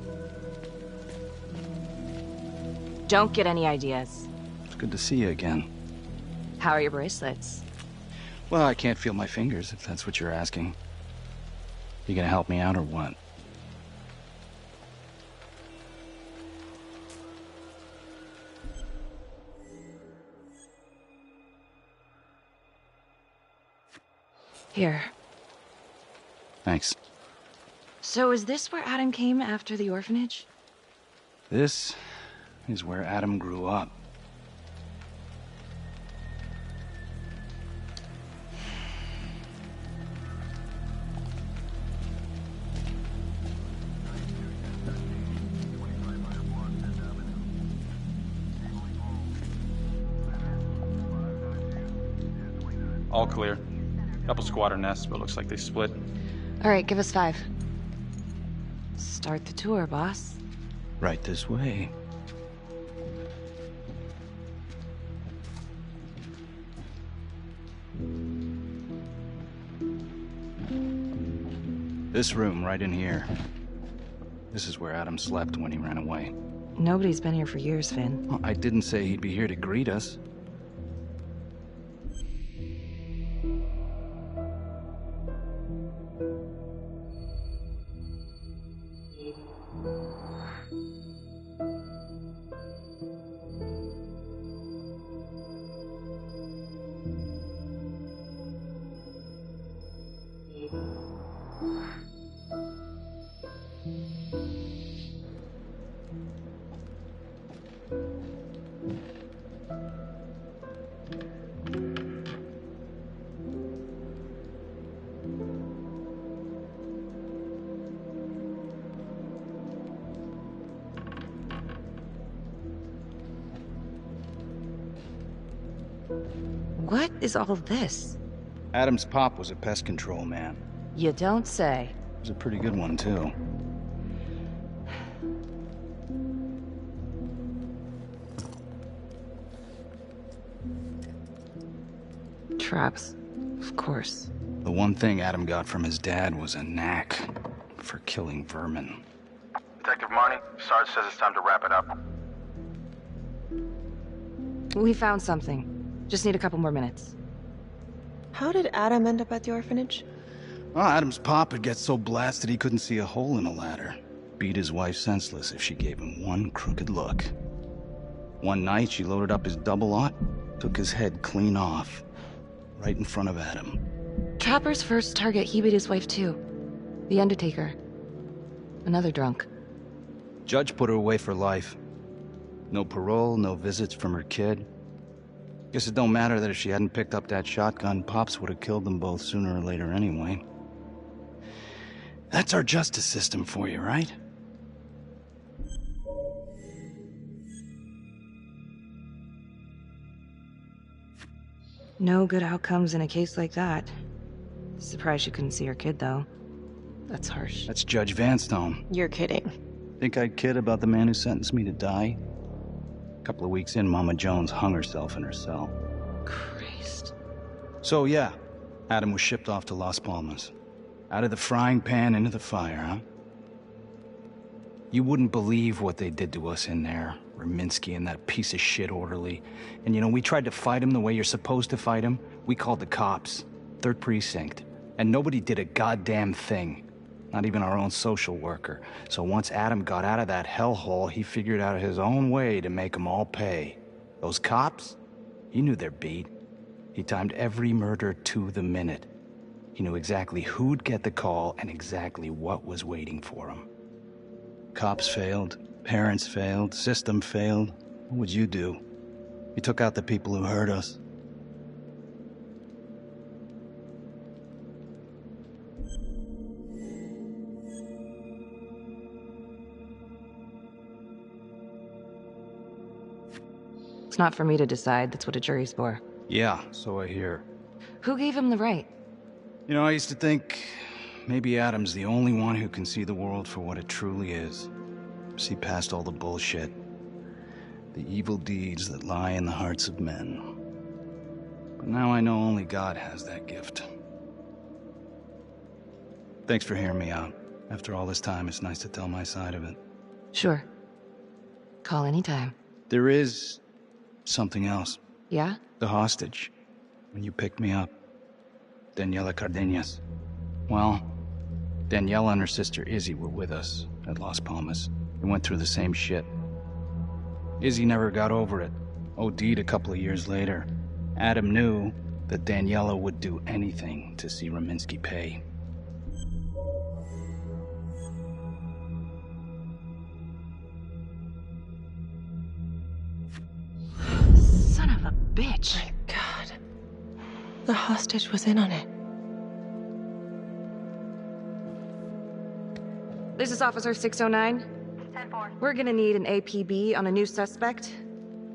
Don't get any ideas. It's good to see you again. How are your bracelets? Well, I can't feel my fingers, if that's what you're asking. You gonna help me out or what? Here. Thanks. So is this where Adam came after the orphanage? This is where Adam grew up. All clear. Couple squatter nests, but looks like they split. All right, give us 5. Start the tour, boss. Right this way. This room right in here. This is where Adam slept when he ran away. Nobody's been here for years, Finn. Well, I didn't say he'd be here to greet us. What is all this? Adam's pop was a pest control man. You don't say. He was a pretty good one, too. Traps, of course. The one thing Adam got from his dad was a knack for killing vermin. Detective Marnie, Sarge says it's time to wrap it up. We found something. Just need a couple more minutes. How did Adam end up at the orphanage? Well, Adam's pop would get so blasted he couldn't see a hole in a ladder. Beat his wife senseless if she gave him one crooked look. One night, she loaded up his double-aught, took his head clean off, right in front of Adam. Trapper's first target, he beat his wife too. The Undertaker. Another drunk. Judge put her away for life. No parole, no visits from her kid. Guess it don't matter that if she hadn't picked up that shotgun, Pops would have killed them both sooner or later anyway. That's our justice system for you, right? No good outcomes in a case like that. Surprised you couldn't see your kid, though. That's harsh. That's Judge Vanstone. You're kidding. Think I'd kid about the man who sentenced me to die? A couple of weeks in, Mama Jones hung herself in her cell. Christ. So yeah, Adam was shipped off to Las Palmas. Out of the frying pan into the fire, huh? You wouldn't believe what they did to us in there. Raminsky and that piece of shit orderly. And you know, we tried to fight him the way you're supposed to fight him. We called the cops. 3rd Precinct. And nobody did a goddamn thing. Not even our own social worker. So once Adam got out of that hellhole, he figured out his own way to make them all pay. Those cops? He knew their beat. He timed every murder to the minute. He knew exactly who'd get the call and exactly what was waiting for him. Cops failed, parents failed, system failed. What would you do? He took out the people who hurt us. It's not for me to decide. That's what a jury's for. Yeah, so I hear. Who gave him the right? You know, I used to think maybe Adam's the only one who can see the world for what it truly is. See past all the bullshit. The evil deeds that lie in the hearts of men. But now I know only God has that gift. Thanks for hearing me out. After all this time, it's nice to tell my side of it. Sure. Call anytime. There is something else. Yeah? The hostage. When you picked me up. Daniela Cardenas. Well, Daniela and her sister Izzy were with us at Las Palmas. We went through the same shit. Izzy never got over it. OD'd a couple of years later. Adam knew that Daniela would do anything to see Raminsky pay. Son of a bitch. My God. The hostage was in on it. This is Officer 609. 10-4. We're gonna need an APB on a new suspect.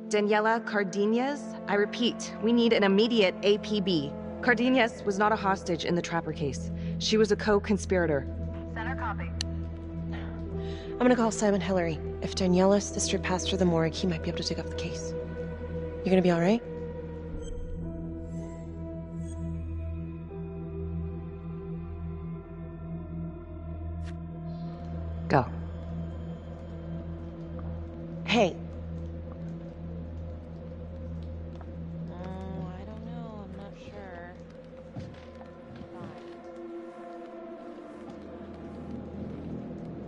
Daniela Cardenas. I repeat, we need an immediate APB. Cardenas was not a hostage in the Trapper case. She was a co-conspirator. Center copy. I'm gonna call Simon Hillary. If Daniela's sister passed through the morgue, he might be able to take off the case. You gonna be all right? Go. Hey. I don't know. I'm not sure.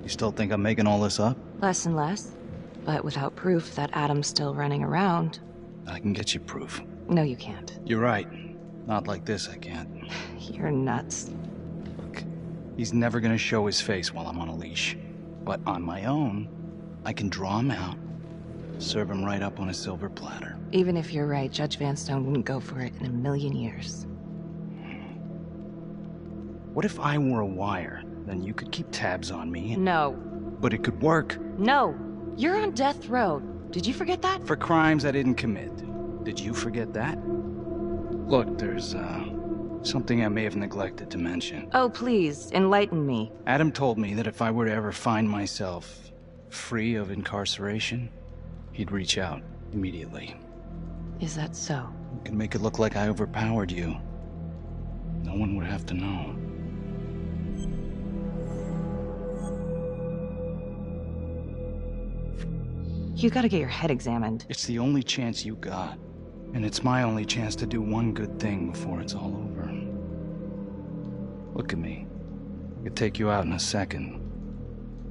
You still think I'm making all this up? Less and less. But without proof that Adam's still running around. I can get you proof. No, you can't. You're right. Not like this, I can't. You're nuts. Look, he's never gonna show his face while I'm on a leash. But on my own, I can draw him out, serve him right up on a silver platter. Even if you're right, Judge Vanstone wouldn't go for it in a million years. What if I were a wire? Then you could keep tabs on me. No. But it could work. No. You're on death row. Did you forget that? For crimes I didn't commit. Did you forget that? Look, there's, something I may have neglected to mention. Oh, please, enlighten me. Adam told me that if I were to ever find myself free of incarceration, he'd reach out immediately. Is that so? You can make it look like I overpowered you. No one would have to know. You gotta get your head examined. It's the only chance you got. And it's my only chance to do one good thing before it's all over. Look at me. I could take you out in a second.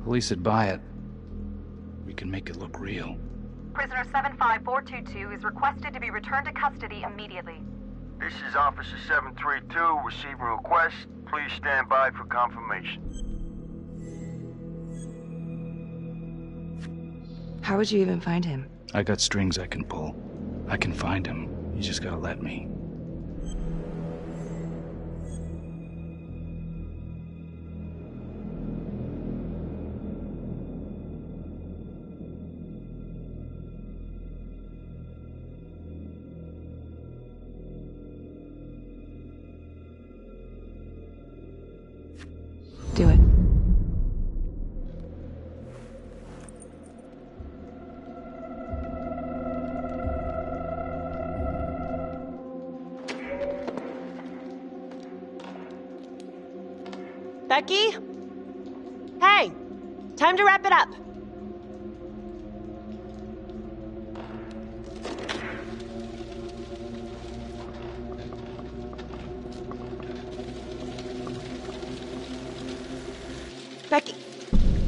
Police would buy it. We can make it look real. Prisoner 75422 is requested to be returned to custody immediately. This is Officer 732 receiving request. Please stand by for confirmation. How would you even find him? I got strings I can pull. I can find him. You just gotta let me. Becky? Hey! Time to wrap it up. Becky.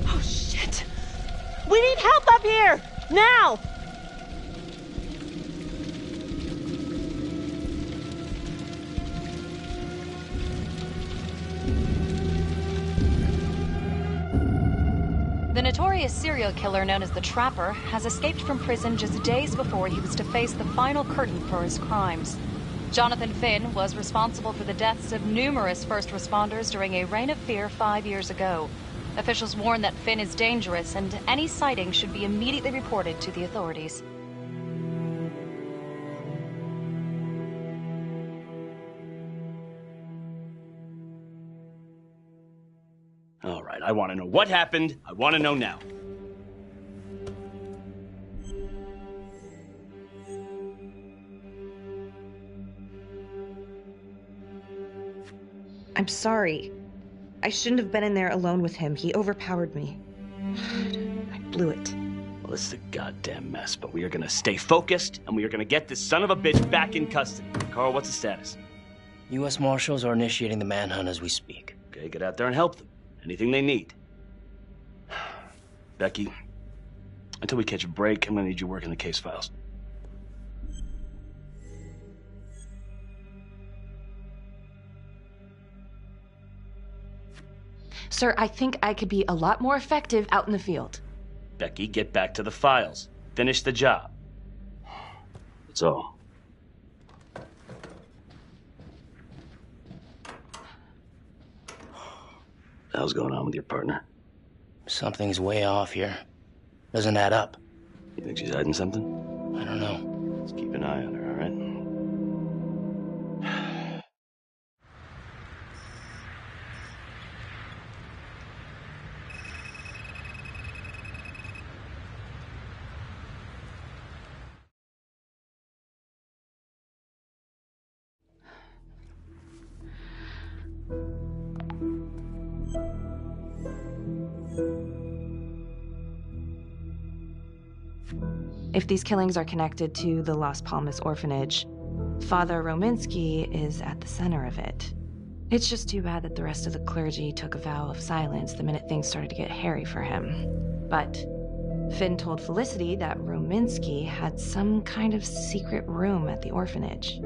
Oh, shit. We need help up here! Now! The notorious serial killer known as the Trapper has escaped from prison just days before he was to face the final curtain for his crimes. Jonathan Finn was responsible for the deaths of numerous first responders during a reign of fear 5 years ago. Officials warn that Finn is dangerous and any sighting should be immediately reported to the authorities. All right, I want to know what happened. I want to know now. I'm sorry. I shouldn't have been in there alone with him. He overpowered me. I blew it. Well, this is a goddamn mess, but we are going to stay focused, and we are going to get this son of a bitch back in custody. Carl, what's the status? U.S. Marshals are initiating the manhunt as we speak. Okay, get out there and help them. Anything they need. Becky, until we catch a break, I'm going to need you working the case files. Sir, I think I could be a lot more effective out in the field. Becky, get back to the files. Finish the job. That's all. What the hell's going on with your partner? Something's way off here. Doesn't add up. You think she's hiding something? I don't know. Let's keep an eye on her, all right? If these killings are connected to the Las Palmas orphanage, Father Rominsky is at the center of it. It's just too bad that the rest of the clergy took a vow of silence the minute things started to get hairy for him. But Finn told Felicity that Rominsky had some kind of secret room at the orphanage.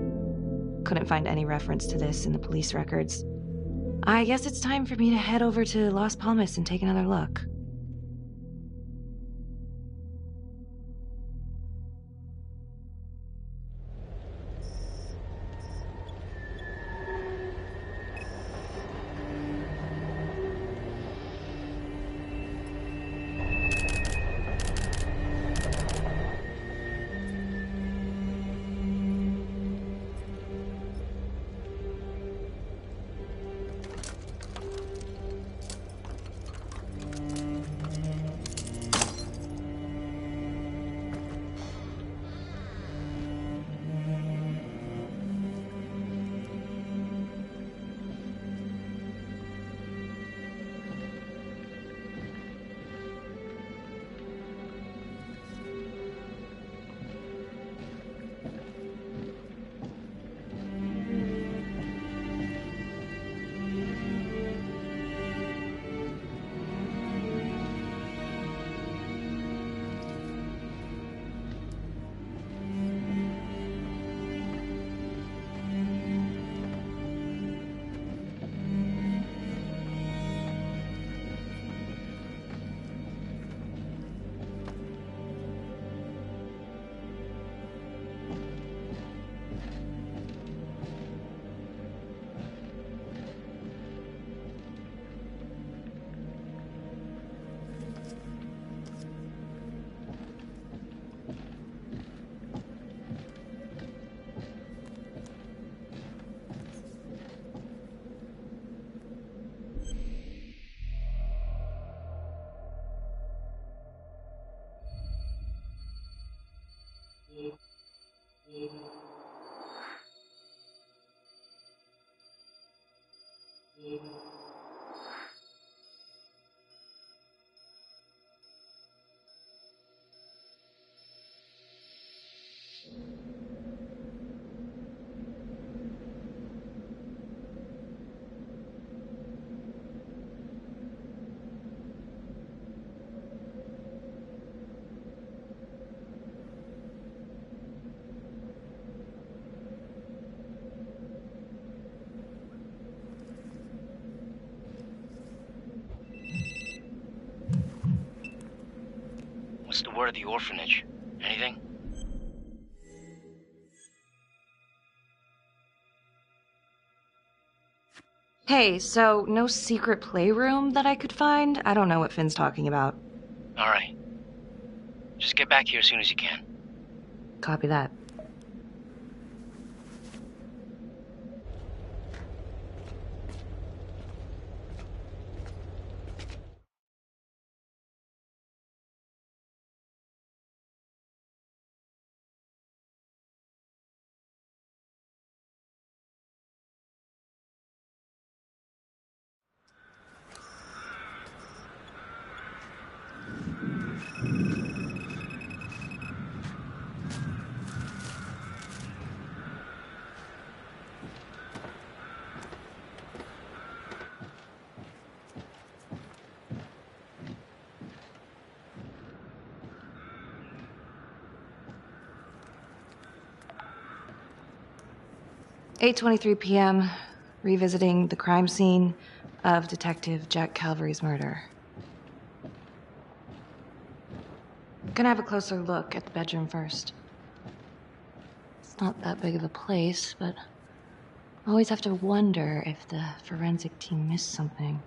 Couldn't find any reference to this in the police records. I guess it's time for me to head over to Las Palmas and take another look. gotten word of the orphanage? Anything? Hey, so no secret playroom that I could find? I don't know what Finn's talking about. Alright. Just get back here as soon as you can. Copy that. "8:23 p.m., revisiting the crime scene of Detective Jack Calvary's murder. Gonna have a closer look at the bedroom first. It's not that big of a place, but always have to wonder if the forensic team missed something.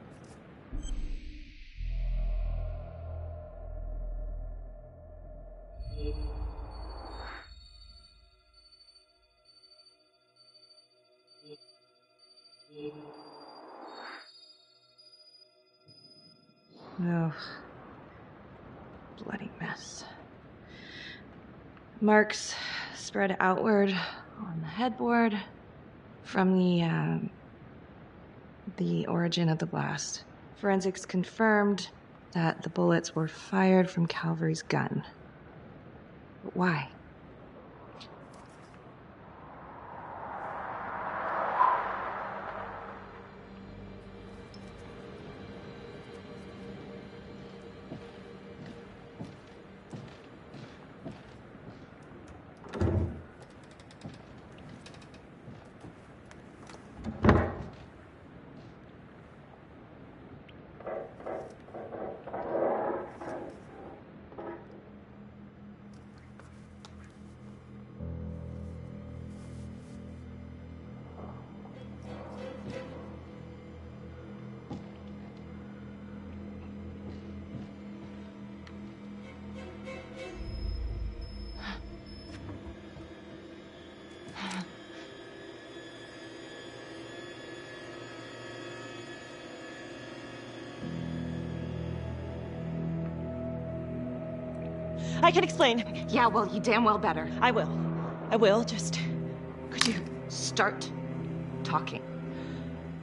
Oh, bloody mess. Marks spread outward on the headboard from the origin of the blast. Forensics confirmed that the bullets were fired from Calvary's gun. But why? I can explain. Yeah, well, you damn well better. I will. I will, just... Could you start talking?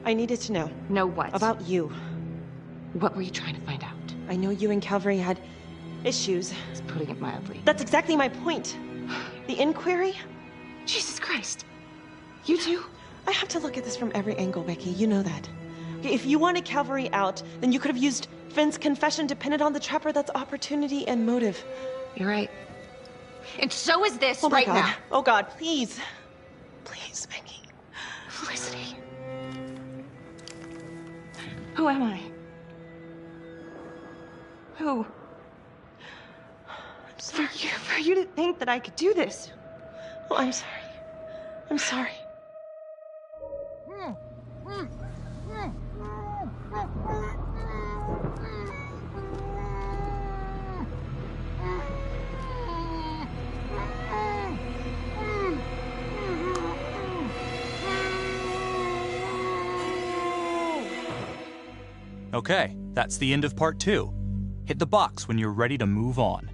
I needed to know. Know what? About you. What were you trying to find out? I know you and Calvary had issues. It's putting it mildly. That's exactly my point. The inquiry? Jesus Christ. You too? I have to look at this from every angle, Becky. You know that. Okay, if you wanted Calvary out, then you could have used Finn's confession to pin it on the trapper. That's opportunity and motive. You're right. And so is this oh right my God. now. Oh God, please. Please, Becky. Felicity. Who am I? Who? I'm sorry. For you to think that I could do this. Oh, I'm sorry. I'm sorry. Okay, that's the end of part 2. Hit the box when you're ready to move on.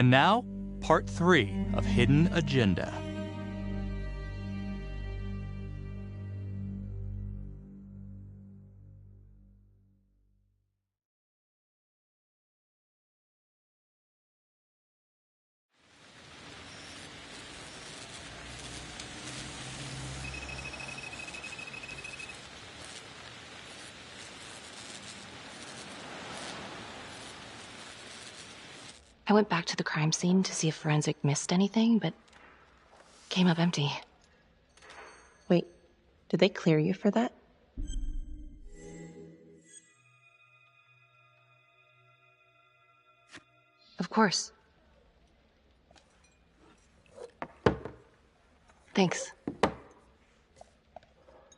And now, part 3 of Hidden Agenda. I went back to the crime scene to see if forensic missed anything, but came up empty. Wait, did they clear you for that? Of course. Thanks.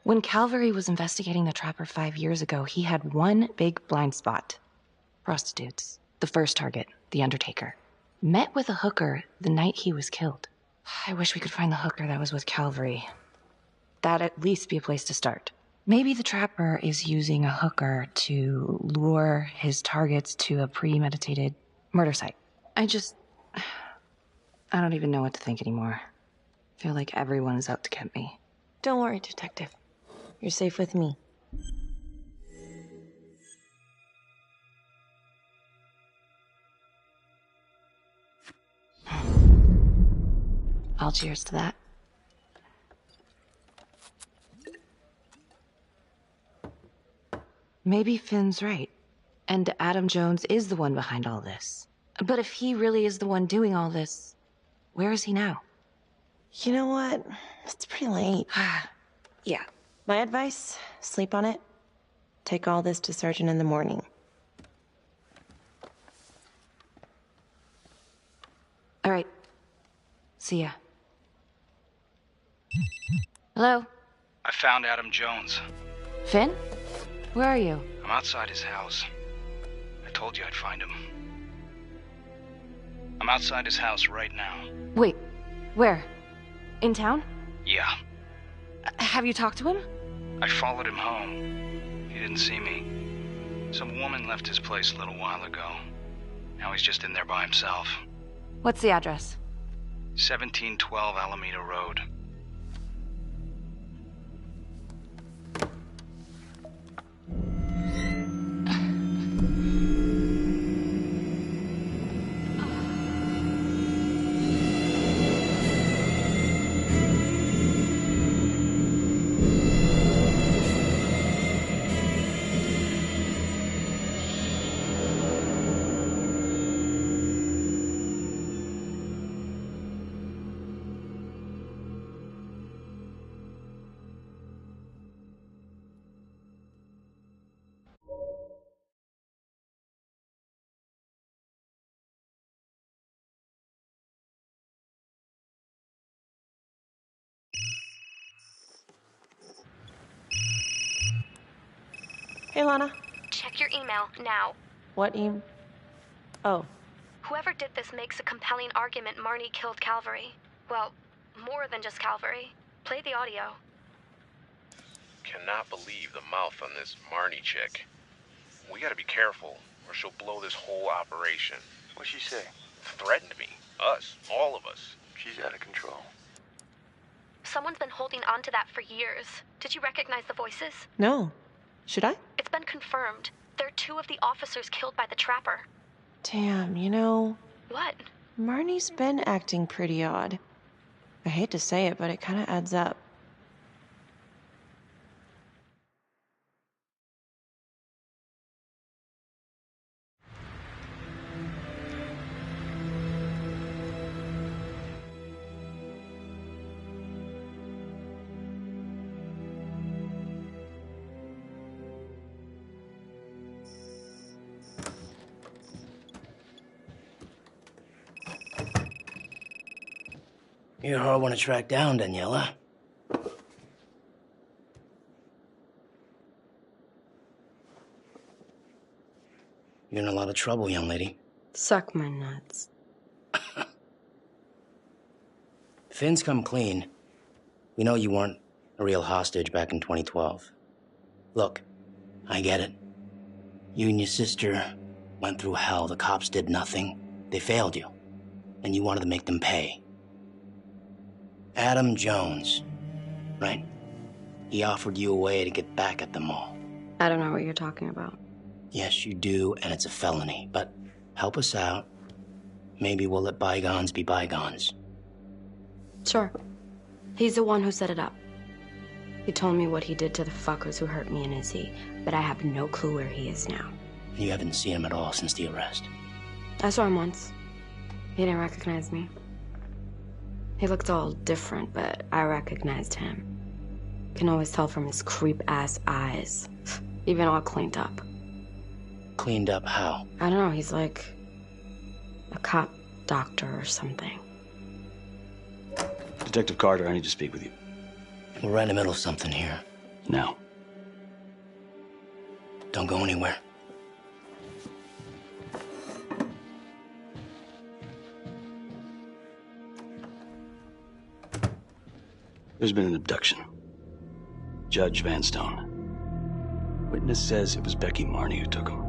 When Calvary was investigating the Trapper 5 years ago, he had one big blind spot. Prostitutes. The first target, the Undertaker. Met with a hooker the night he was killed. I wish we could find the hooker that was with Calvary. That'd at least be a place to start. Maybe the Trapper is using a hooker to lure his targets to a premeditated murder site. I don't even know what to think anymore. I feel like everyone is out to get me. Don't worry, Detective. You're safe with me. I'll cheers to that. Maybe Finn's right. And Adam Jones is the one behind all this. But if he really is the one doing all this, where is he now? You know what? It's pretty late. Yeah. My advice, sleep on it. Take all this to Sergeant in the morning. All right. See ya. Hello? I found Adam Jones. Finn? Where are you? I'm outside his house. I told you I'd find him. I'm outside his house right now. Wait, where? In town? Yeah. Have you talked to him? I followed him home. He didn't see me. Some woman left his place a little while ago. Now he's just in there by himself. What's the address? 1712 Alameda Road. Hey, Lana. Check your email now. What Oh. Whoever did this makes a compelling argument Marnie killed Calvary. Well, more than just Calvary. Play the audio. Cannot believe the mouth on this Marnie chick. We gotta be careful, or she'll blow this whole operation. What'd she say? Threatened me. Us. All of us. She's out of control. Someone's been holding on to that for years. Did you recognize the voices? No. Should I? It's been confirmed. They're 2 of the officers killed by the Trapper. Damn, you know... What? Marnie's been acting pretty odd. I hate to say it, but it kind of adds up. You're a hard one to track down, Daniela. You're in a lot of trouble, young lady. Suck my nuts. Finn's come clean. We know you weren't a real hostage back in 2012. Look, I get it. You and your sister went through hell. The cops did nothing. They failed you. and you wanted to make them pay. Adam Jones, right? He offered you a way to get back at them all. I don't know what you're talking about. Yes, you do, and it's a felony, but help us out. Maybe we'll let bygones be bygones. Sure. He's the one who set it up. He told me what he did to the fuckers who hurt me and Izzy, but I have no clue where he is now. You haven't seen him at all since the arrest. I saw him once. He didn't recognize me. He looked all different, but I recognized him. Can always tell from his creep-ass eyes. Even all cleaned up. Cleaned up how? I don't know, he's like a cop doctor or something. Detective Carter, I need to speak with you. We're right in the middle of something here. Now. Don't go anywhere. There's been an abduction. Judge Vanstone. Witness says it was Becky Marnie who took him.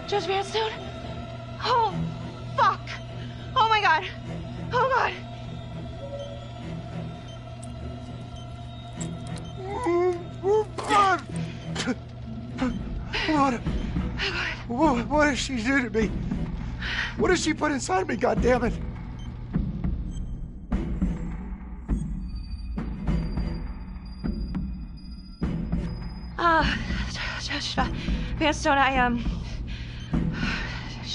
Judge Vanstone? Oh, fuck! Oh my god! Oh god! What did she do to me? What did she put inside me, goddammit? Judge Vanstone,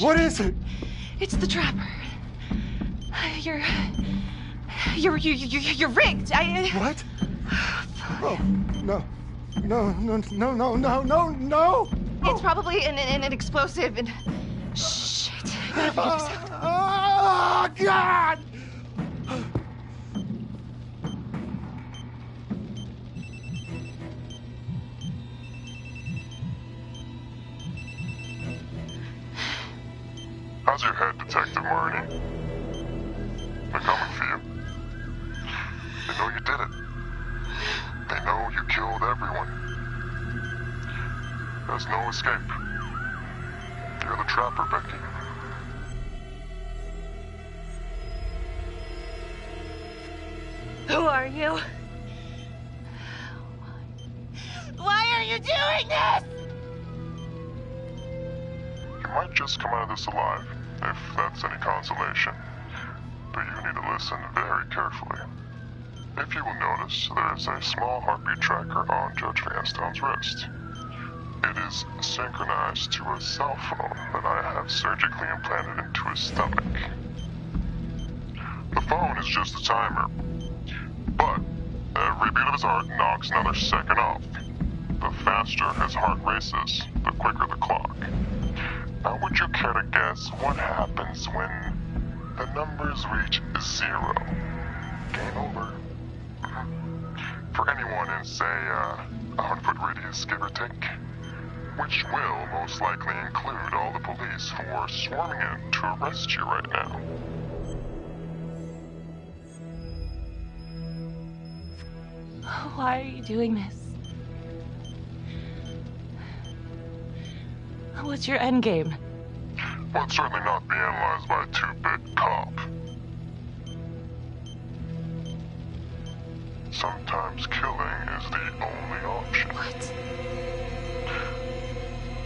What is it? It's the Trapper. You're rigged. What? Oh, no. No. It's probably an explosive and... Shit. You gotta forgive yourself. Oh, God! How's your head, Detective Marnie? They're coming for you. They know you did it. They know you killed everyone. There's no escape. You're the Trapper, Becky. Who are you? Why are you doing this? You might just come out of this alive, if that's any consolation. But you need to listen very carefully. If you will notice, there is a small heartbeat tracker on Judge Vanstone's wrist. It is synchronized to a cell phone that I have surgically implanted into his stomach. The phone is just a timer, but every beat of his heart knocks another second off. The faster his heart races, the quicker the clock. Now, would you care to guess what happens when the numbers reach 0? Game over. For anyone in, say, a 100-foot radius, give or take, which will most likely include all the police who are swarming in to arrest you right now. Why are you doing this? What's your endgame? Well, it's certainly not be analyzed by a 2-bit cop. Sometimes killing is the only option. What?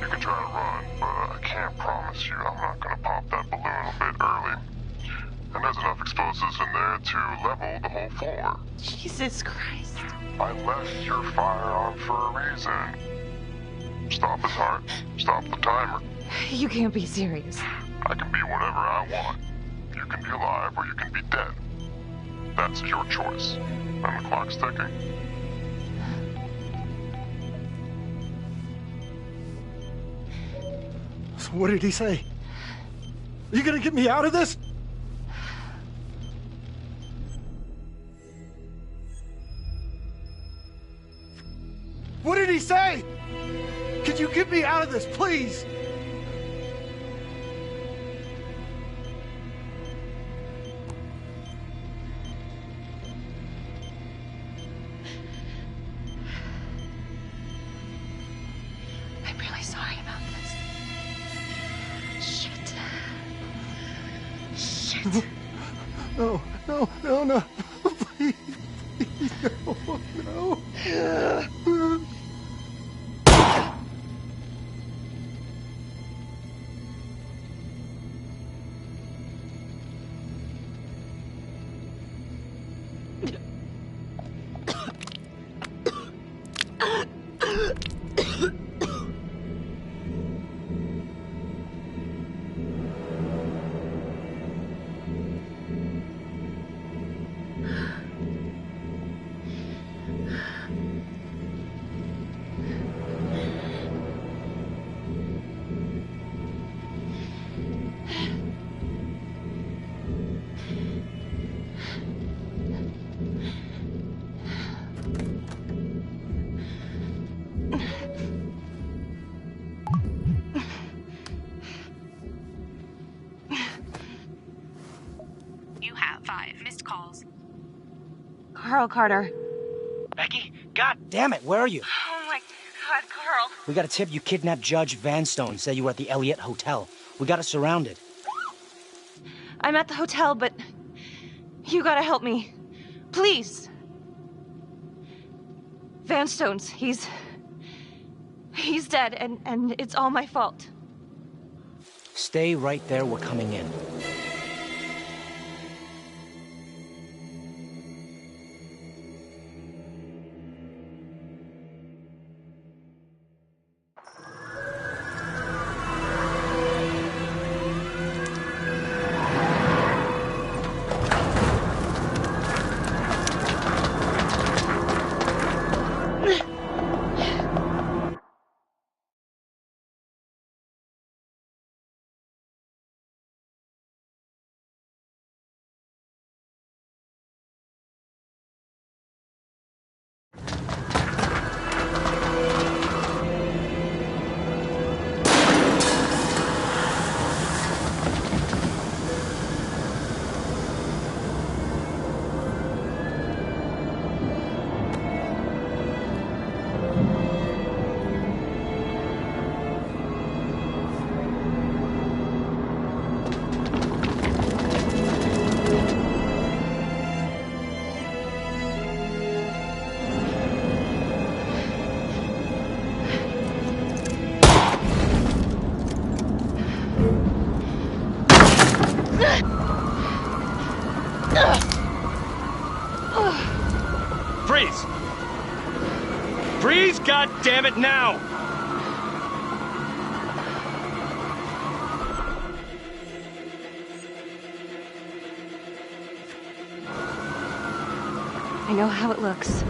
You can try to run, but I can't promise you I'm not gonna pop that balloon a bit early. And there's enough explosives in there to level the whole floor. Jesus Christ. I left your fire on for a reason. Stop his heart. Stop the timer. You can't be serious. I can be whatever I want. You can be alive or you can be dead. That's your choice. And the clock's ticking. So what did he say? Are you gonna get me out of this? What did he say? Could you get me out of this, please? I'm really sorry about this. Shit. Shit. No, no, no, no. Please, please, no, no. You have 5 missed calls. Carl Carter. Becky? God damn it, where are you? Oh my God, Carl. We got a tip you kidnapped Judge Vanstone. Said you were at the Elliott Hotel. We got it surrounded. I'm at the hotel, but you gotta help me. Please. Vanstone's, he's dead, and it's all my fault. Stay right there, we're coming in. Freeze! Freeze, goddammit, now! I know how it looks.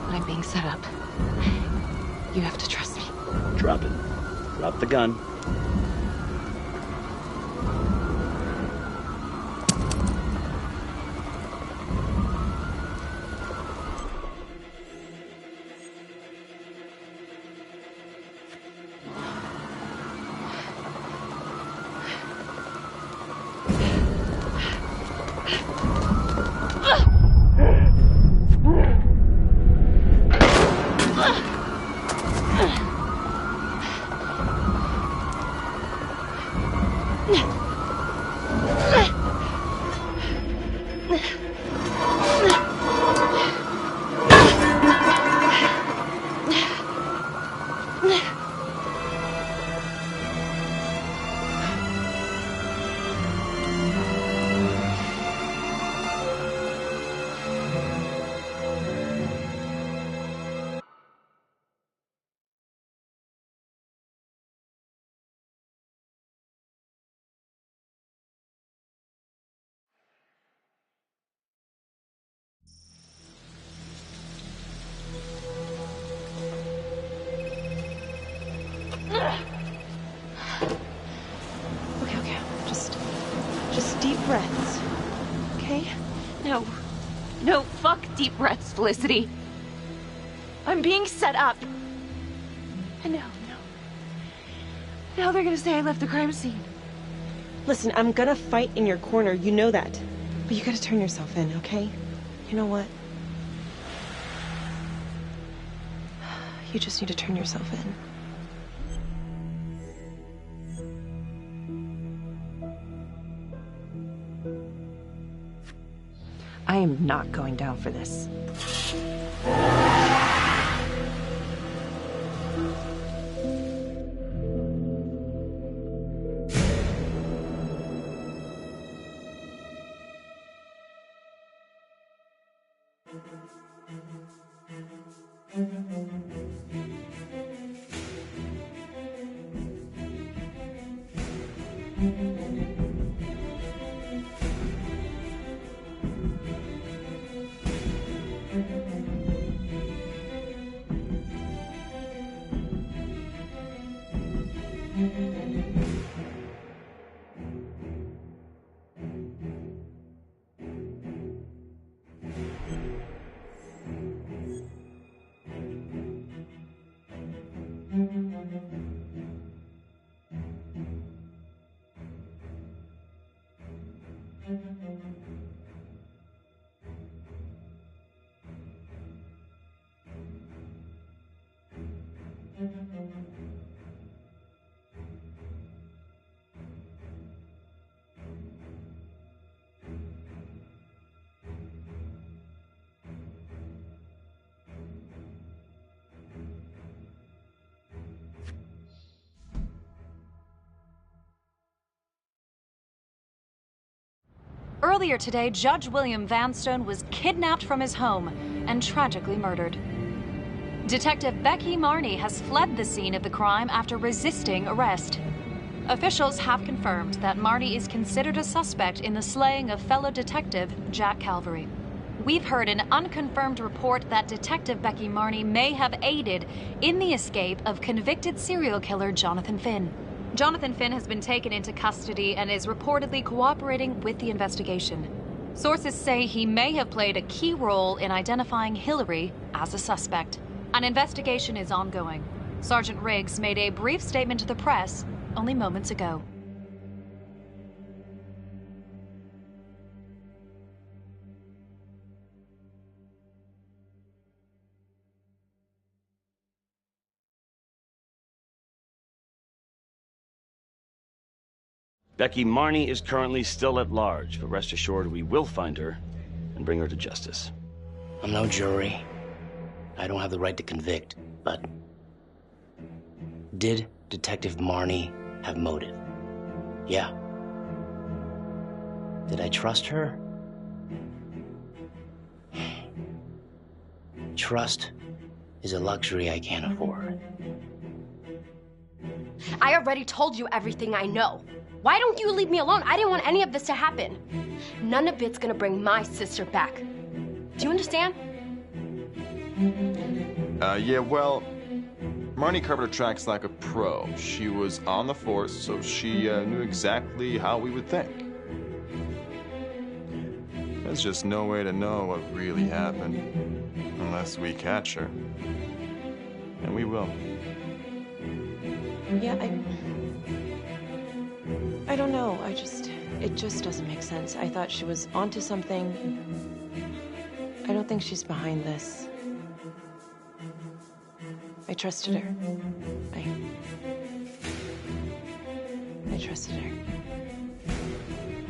But I'm being set up. You have to trust me. Drop it. Drop the gun. No, fuck deep breaths, Felicity. I'm being set up. And now they're gonna say I left the crime scene. Listen, I'm gonna fight in your corner, you know that. But you gotta turn yourself in, okay? You know what? You just need to turn yourself in. I am not going down for this. Earlier today, Judge William Vanstone was kidnapped from his home and tragically murdered. Detective Becky Marnie has fled the scene of the crime after resisting arrest. Officials have confirmed that Marnie is considered a suspect in the slaying of fellow detective Jack Calvary. We've heard an unconfirmed report that Detective Becky Marnie may have aided in the escape of convicted serial killer Jonathan Finn. Jonathan Finn has been taken into custody and is reportedly cooperating with the investigation. Sources say he may have played a key role in identifying Hillary as a suspect. An investigation is ongoing. Sergeant Riggs made a brief statement to the press only moments ago. Becky Marnie is currently still at large, but rest assured we will find her and bring her to justice. I'm no jury. I don't have the right to convict, but did Detective Marnie have motive? Yeah. Did I trust her? Trust is a luxury I can't afford. I already told you everything I know. Why don't you leave me alone? I didn't want any of this to happen. None of it's gonna bring my sister back. Do you understand? Yeah, well, Marnie covered her tracks like a pro. She was on the force, so she knew exactly how we would think. There's just no way to know what really happened unless we catch her. And we will. Yeah, I don't know. It just doesn't make sense. I thought she was onto something. I don't think she's behind this. I trusted her. I trusted her.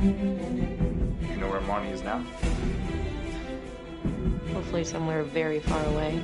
You know where Marnie is now? Hopefully somewhere very far away.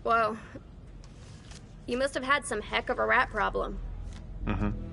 Whoa. You must have had some heck of a rat problem. Mm-hmm.